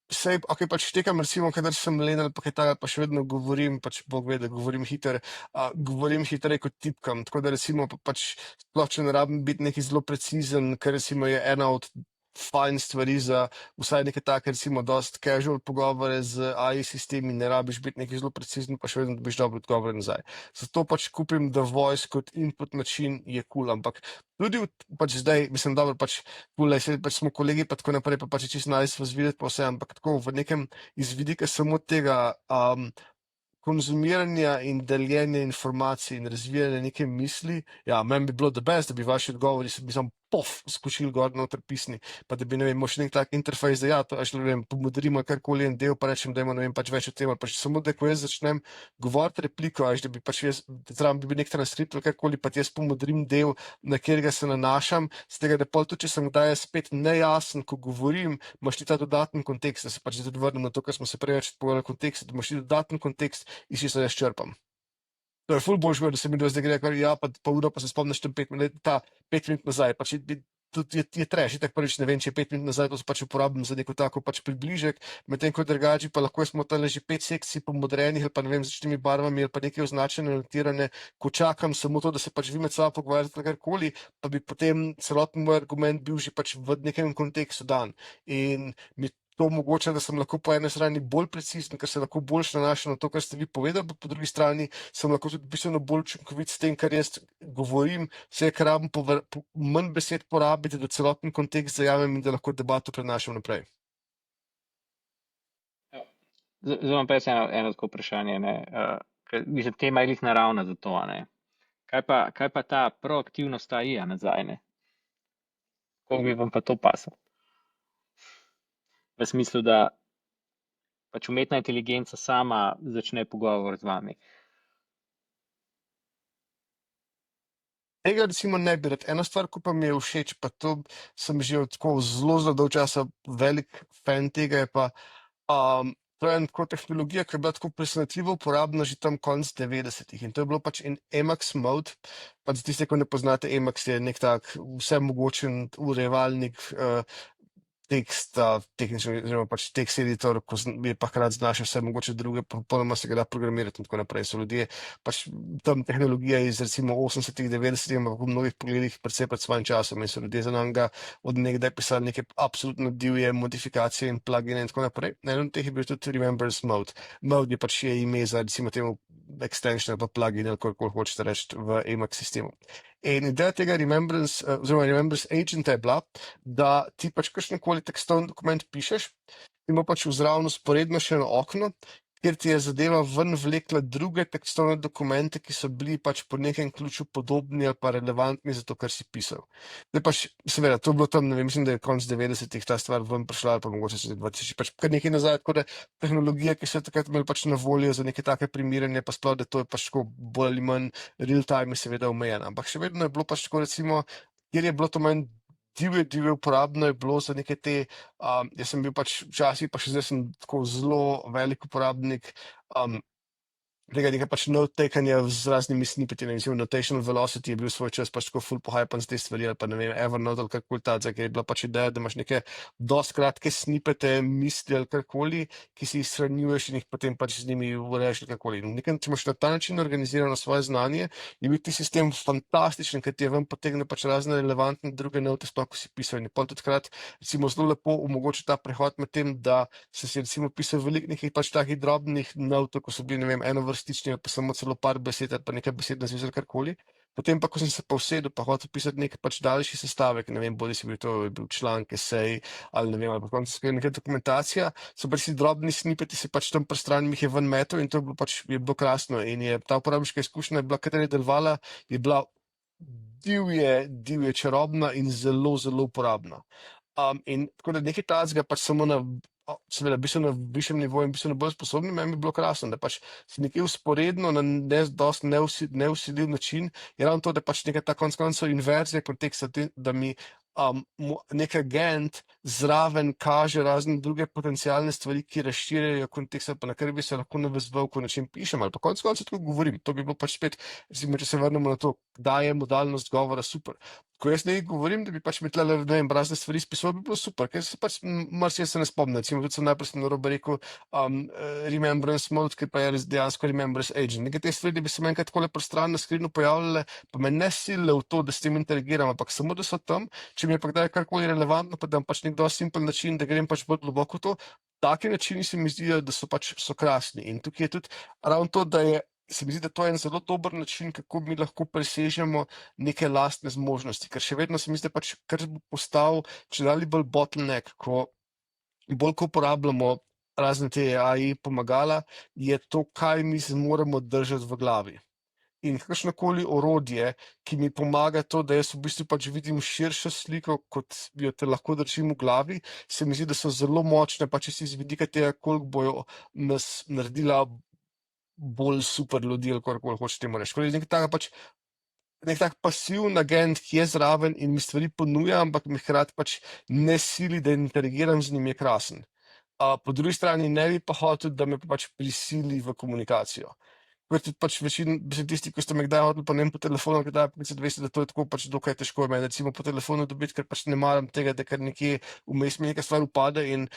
Sej, ok, pač štekam, recimo, kadar sem len ali pa kaj takega, pa še vedno govorim, pač Bog ve, da govorim hitreje kot tipkam, tako da recimo pač sploh, če ne rabim biti neki zelo precizen, ker recimo je ena od fajn stvari za vsaj neke take, recimo, dost casual pogovore z AI sistemi, ne rabiš biti neki zelo precizen, pa še vedno dobiš dobre odgovore nazaj. Zato pač kupim The Voice kot input način, je cool, ampak tudi pač zdaj, mislim, dobro, pač cool, pač smo kolegi, pa tako naprej, pa pač je čisto nice vas videti pa vse, ampak tako v nekem iz vidika samo tega konzumiranja in deljenja informacij in razvijanja neke misli, ja, meni bi bilo the best, da bi vaši odgovori bi samo skočili gor noter pisni, pa da bi, ne vem, še nek tak interfejs, da ja, to, ne vem, pomodarimo karkoli en del, pa rečem, dajmo, ne vem, pač več o tem, ali pač samo, da ko jaz začnem govoriti repliko, da bi pač jaz, zraven bi bil nek transkript ali karkoli, pa jaz pomodarim del, na katerega se nanašam, z tega, da pol tudi, če sem kdaj spet nejasen, ko govorim, imaš ti ta dodaten kontekst, da se pač zdaj vrnem na to, kar smo se preveč povedali kontekst, da imaš ti dodaten kontekst in si se jaz črpam. To je ful boljš, da se mi zdaj gre, ja, pa uro, pa se spomniš tam 5 minut nazaj, pač je trash, tako prvič ne vem, če je 5 minut nazaj, to se pač uporabim za neko tako pač približek, medtem ko drugače pa lahko smo tam že 5 sekcij pomodrenih ali pa ne vem, z različnimi barvami ali pa nekaj označene, notirane, ko čakam samo to, da se pač vi med sabo pogovarjate karkoli, pa bi potem celoten moj argument bil že pač v nekem kontekstu dan. In mi to omogoča, da sem lahko po eni strani bolj precizen, ker se lahko bolj nanašam na to, kar ste vi povedali, pa po drugi strani sem lahko tudi bistveno bolj učinkovit s tem, kar jaz govorim, vse, kar rabim manj besed porabiti, da celoten kontekst zajamem in da lahko debato prenašam naprej. Zdaj imam pa jaz eno tako vprašanje, ne, ker mislim, tema je glih naravna za to, ne. Kaj pa ta proaktivnost AI-ja nazaj, ne? Kako bi vam pa to pasalo? V smislu, da pač umetna inteligenca sama začne pogovor z vami. Tega recimo ne bi rad. Ena stvar, ko pa mi je všeč, pa to sem že od tako zelo dolgo časa velik fan tega, je pa to je tako tehnologija, ki je bila tako presenetljivo uporabna že tam konc 90-ih in to je bilo pač en Emacs mode. Pa za tiste, ko ne poznate, Emacs je nek tak vsemogočen urejevalnik teksta, tehnični, oziroma pač tekst editor, ko je pa hkrati znašel vse mogoče druge, popolnoma se ga da programirati in tako naprej. So ljudje, pač tam tehnologija iz recimo 80-ih, 90-ih, ampak v mnogih pogledih precej pred svojim časom in so ljudje za njega od nekdaj pisali neke absolutno divje modifikacije in plugine in tako naprej. Eno od teh je bil tudi Remembrance Mode. Mode je pač ime za recimo temu extension ali pa plugin ali kako hočete reči v Emacs sistemu. In ideja tega Remembrance Agenta je bila, da ti pač kakšenkoli tekstovni dokument pišeš, ima pač vzravno sporedno še eno okno, kjer ti je zadeva ven vlekla druge tekstovne dokumente, ki so bili pač po nekem ključu podobni ali pa relevantni za to, kar si pisal. Zdaj pač, seveda, to je bilo tam, ne vem, mislim, da je konc 90-ih ta stvar ven prišla, ali pa mogoče se 2000, pač kar nekaj nazaj, tako da tehnologija, ki so takrat imeli pač na voljo za neke take primiranje, pa sploh, da to je pač tako bolj ali manj real time je seveda omejena. Ampak še vedno je bilo pač tako recimo, kjer je bilo to manj divje uporabno je bilo za neke te, jaz sem bil pač včasih, pa še zdaj sem tako zelo velik uporabnik tega nekaj pač note-takanja z raznimi snippeti, ne vem, Notational Velocity je bil svoj čas pač tako full pohajpan z te stvari, ali pa ne vem, Evernote ali karkoli tazga, ker je bila pač ideja, da imaš neke dosti kratke snippete, misli ali karkoli, ki si jih shranjuješ in jih potem pač z njimi urejaš ali karkoli. Nekaj, če imaš na ta način organizirano svoje znanje, je bil ti sistem fantastičen, ker ti je ven potegne pač razne relevantne druge note, sploh ko si pisal in pol tudi hkrati, recimo zelo lepo omogoča ta prehod med tem, da si recimo pisal veliko nekih pač takih drobnih notov, ko so bili, ne vem, enovrstični, pa samo celo par besed, pa nekaj besed na zvezi karkoli. Potem pa, ko sem se pa usedel, pa hotel pisati nek pač daljši sestavek, ne vem, bodi si bil to, je bil članek, esej, ali ne vem, ali pa končno neka dokumentacija, so pač si drobni snippeti, si pač tam pri strani jih je ven metal in to je bilo pač, je bilo krasno in je ta uporabniška izkušnja je bila, katera je delovala, je bila divje čarobna in zelo uporabna. In tako da nekaj tazga pač samo na seveda bistveno višjem nivoju in bistveno bolj sposobni, meni bi bilo krasno, da pač si nekaj usporedno na dosti neusiljiv način, je ravno to, da pač nekaj ta konec koncev inverzija konteksta, da mi nek agent zraven kaže razne druge potencialne stvari, ki razširjajo kontekst, pa na kar bi se lahko navezoval, ko način pišem, ali pa konec koncev tako govorim. To bi bilo pač spet, recimo, če se vrnemo na to, kdaj je modalnost govora super. Ko jaz nekaj govorim, da bi pač mi tle, ne vem, razne stvari spisoval, bi bilo super, ker se pač marsikaj se ne spomnim. Recimo, tudi sem najprej sem narobe rekel remembrance mode, ker pa je res dejansko remembrance agent. Nekaj te stvari, da bi se meni enkrat takole prostrani na skrinu pojavljale, pa me ne silile v to, da s tem interagiram, ampak samo, da so tam, če mi je pa kdaj karkoli relevantno, pa da pač nek dosti simpel način, da grem pač bolj globoko v to. Taki načini se mi zdijo, da so pač so krasni. In tukaj je tudi ravno to, da je, se mi zdi, da to je en zelo dober način, kako mi lahko presežemo neke lastne zmožnosti, ker še vedno se mi zdi, pač, kar bo postal čedalje bolj bottleneck, ko bolj ko uporabljamo razne te AI pomagala, je to, kaj mi zmoremo držati v glavi. In kakršnokoli orodje, ki mi pomaga to, da jaz v bistvu pač vidim širšo sliko, kot jo te lahko držim v glavi, se mi zdi, da so zelo močne, pač iz vidika tega, koliko bojo nas naredila bolj super ljudi, ali karkoli hočeš temu reči. Nek tak pasivni agent, ki je zraven in mi stvari ponuja, ampak mi hkrati pač ne sili, da interagiram z njim, je krasen. Po drugi strani ne bi pa hotel, da me pač prisili v komunikacijo. Ker tudi pač večina, tisti, ki ste me kdaj hodili, pa ne vem, po telefonu, kdaj pa veste, da to je tako pač dokaj težko meni, recimo po telefonu dobiti, ker pač ne maram tega, da kar nekje vmes mi neka stvar upade in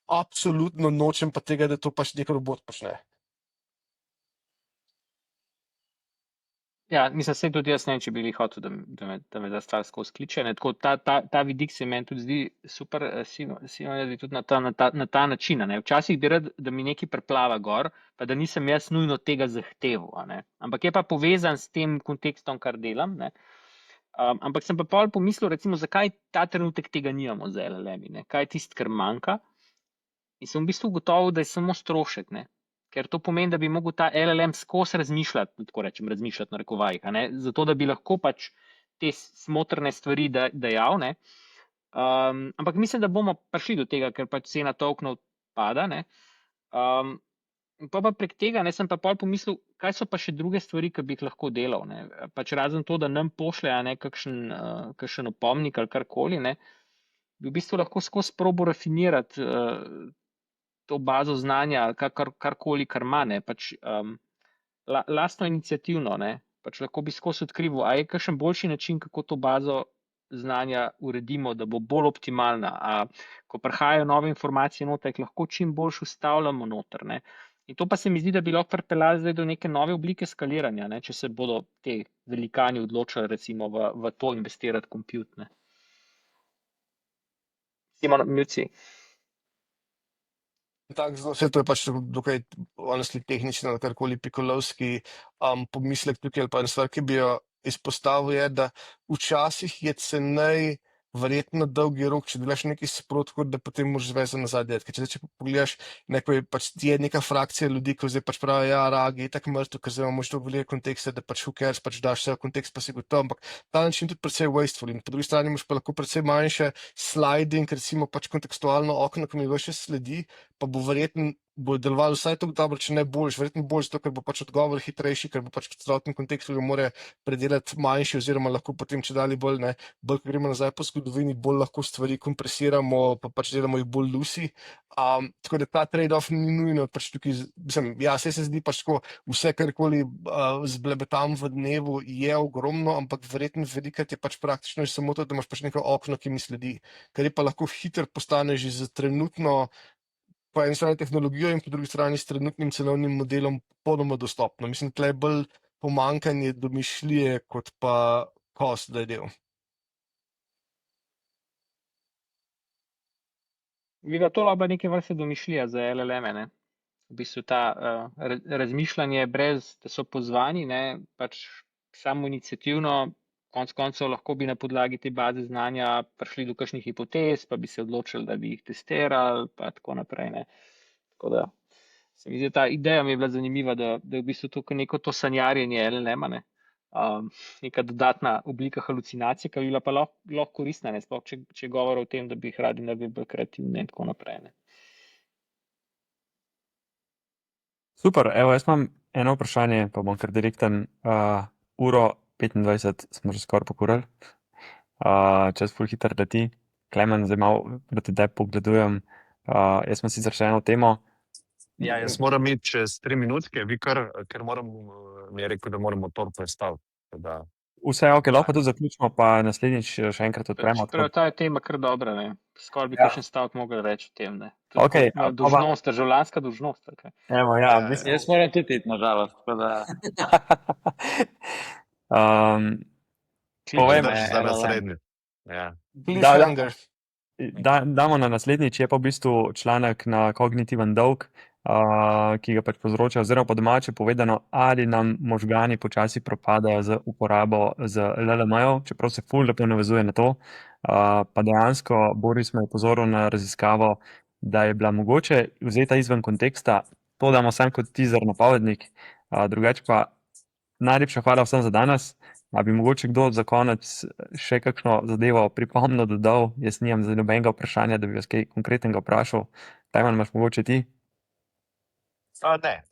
absolutno nočem pa tega, da to pač nek robot počne. Ja, mislim, se tudi jaz ne vem, če bi bili hotel, da me ta stvar skozi kliče. Ne. Tako ta vidik se meni tudi zdi super, Simon, tudi na ta način. Ne. Včasih bi rad, da mi nekaj preplava gor, pa da nisem jaz nujno tega zahteval. Ne. Ampak je pa povezan s tem kontekstom, kar delam. Ne. Ampak sem pa pol pomislil, recimo, zakaj ta trenutek tega nimamo z LLM-i, ne. Kaj je tisto, kar manjka? In sem v bistvu ugotovil, da je samo strošek, ne. Ker to pomeni, da bi mogel ta LLM skozi razmišljati, tako rečem, razmišljati na rekovajih, zato da bi lahko pač te smotrne stvari dejal. Ne. Ampak mislim, da bomo prišli do tega, ker pač cena tokenov pada. Ne. Pa prek tega sem pa pol pomislil, kaj so pa še druge stvari, ki bi jih lahko delal. Ne. Pač razen to, da nam pošlje kakšen opomnik ali karkoli, ne, bi v bistvu lahko skozi probo rafinirati to bazo znanja, karkoli, kar ima, ne, pač lastno iniciativno, ne, pač lahko bi skozi odkrival, a je kakšen boljši način, kako to bazo znanja uredimo, da bo bolj optimalna, ko prihajajo nove informacije noter, jih lahko čim bolj ustavljamo noter, ne. In to pa se mi zdi, da bi lahko pripeljali zdaj do neke nove oblike skaliranja, ne, če se bodo te velikani odločili recimo v to investirati kompjut, ne. Simon, Milci. Tako, vse to je pač dokaj honestly tehnično, karkoli pikolovski pomislek tukaj, ali pa ena stvar, ki bi jo izpostavil, je, da včasih je cenej verjetno dolgi rok, če delaš nekaj sprotko, da potem moraš zvezati nazaj delati. Ker če pogledaš, neko je pač je neka frakcija ljudi, ki zdaj pač pravijo, ja, RAG je tako mrtev, ker zdaj imamo že toliko veliko konteksta, da pač who cares, pač daš vse v kontekst, pa si gotov, ampak ta način tudi precej wasteful in po drugi strani imaš pa lahko precej manjše sliding, recimo pač kontekstualno okno, ki mi več sledi, pa bo verjetno bo delovalo vsaj tako dobro, če ne boljš, verjetno boljš, zato ker bo pač odgovor hitrejši, ker bo pač v celotnem kontekstu ga more predelati manjši, oziroma lahko potem, če dalje bolj, bolj ko gremo nazaj po zgodovini, bolj lahko stvari kompresiramo, pa pač delamo jih bolj lusi. Tako da ta trade-off ni nujno, pač tukaj, ja, se zdi pač tako, vse karkoli zblebetam v dnevu je ogromno, ampak verjetno velikrat je pač praktično samo to, da imaš pač neko okno, ki mi sledi, kar je pa lahko hitro postane že za trenutno po eni strani tehnologijo in po drugi strani s trenutnim cenovnim modelom popolnoma dostopno. Mislim, tle je bolj pomanjkanje domišljije, kot pa cost, da je del. Viva, to lahko neke vrste domišljija za LLM, ne. V bistvu ta razmišljanje brez, da so pozvani, ne, pač samo iniciativno, konec koncev lahko bi na podlagi te baze znanja prišli do kakšnih hipotez, pa bi se odločili, da bi jih testirali, pa tako naprej, ne. Tako da se mi zdi, ta ideja mi je bila zanimiva, da je v bistvu tukaj neko to sanjarjenje LLM-a, ne. Neka dodatna oblika halucinacije, ki bi bila pa lahko koristna, ne, sploh če je govor o tem, da bi jih radi naredili bolj kreativne in tako naprej, ne. Super, evo, jaz imam eno vprašanje, pa bom kar direkten. 1:25 smo že skoraj pokurali. Čas ful hitro leti. Klemen, zdaj malo proti tebi pogledujem. Jaz sem sicer še eno temo. Ja, jaz moram iti čez 3 minutke, vi ker mi je rekel, da moramo to predstaviti. Vse ok, lahko tudi zaključimo, pa naslednjič še enkrat odpremo. Čeprav ta je tema kar dobra, ne. Skoraj bi Ja. kakšen stavek mogel reči o tem, ne. Tudi Okej, kot moja pa dolžnost, državljanska dolžnost, ali kaj. Evo, ja, v bistvu. Jaz moram tudi iti, nažalost. Tako da Povej kliče me, Drž za LLM. naslednji. Ja. Cliffhanger. Damo na naslednjič, je pa v bistvu članek na kognitiven dolg, ki ga pač povzroča, oziroma po domače povedano, ali nam možgani počasi propadajo z uporabo z LLM-jev, čeprav se ful lepo navezuje na to. Pa dejansko Boris me je opozoril na raziskavo, da je bila mogoče vzeta izven konteksta, to damo sam kot teaser napovednik, drugače pa najlepša hvala vsem za danes. A bi mogoče kdo za konec še kakšno zadevo pripomno dodal? Jaz nimam za nobenega vprašanja, da bi vas kaj konkretnega vprašal. Tajman, imaš mogoče ti?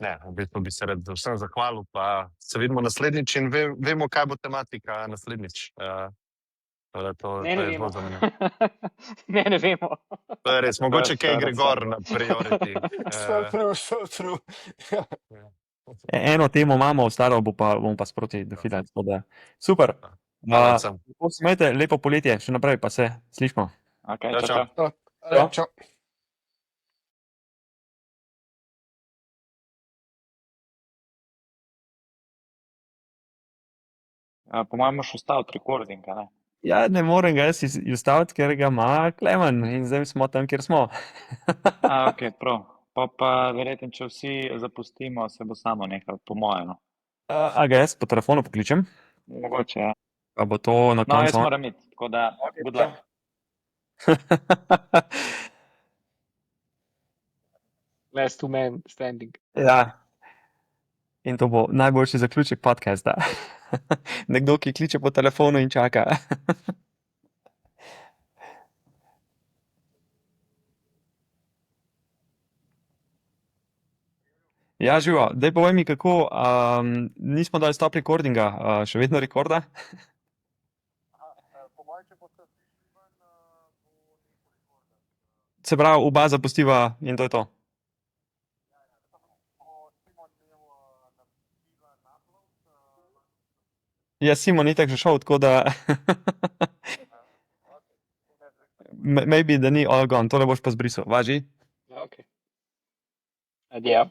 Ne, v bistvu bi se rad vsem zahvalil, pa se vidimo naslednjič in vemo, kaj bo tematika naslednjič. Tako da to Ne je vemo. zelo zanimivo. Ne vemo. To je res, mogoče kaj stara gre gor stvar. na priority. So true. Eno temo imamo, ostalo bomo pa sproti dofilali. Super. Hvala vsem. Lepo se imejte, lepo poletje, še naprej pa se slišmo. Okay, Čau, čau, čau. čau. Čau. Po mojem moraš ustaviti recording, a ne? Ja, ne morem ga jaz ustaviti, ker ga ima Klemen in zdaj smo tam, kjer smo. Ok, prav. Pa verjetno, če vsi zapustimo, se bo samo nehal, po mojem. A ga jaz po telefonu pokličem? Mogoče, ja. Pa bo to na No, jaz koncu. moram iti, tako da good luck. Last two men standing. Ja. In to bo najboljši zaključek podcasta. Nekdo, ki kliče po telefonu in čaka. Ja, živo. Daj povej mi, kako, nismo dali stop recordinga, še vedno rekorda? Se pravi, oba zapustiva in to je to. Ja, Simon itak že šel, tako da maybe, da ni all gone, tole boš pa zbrisal, važi? Ok. Adijo.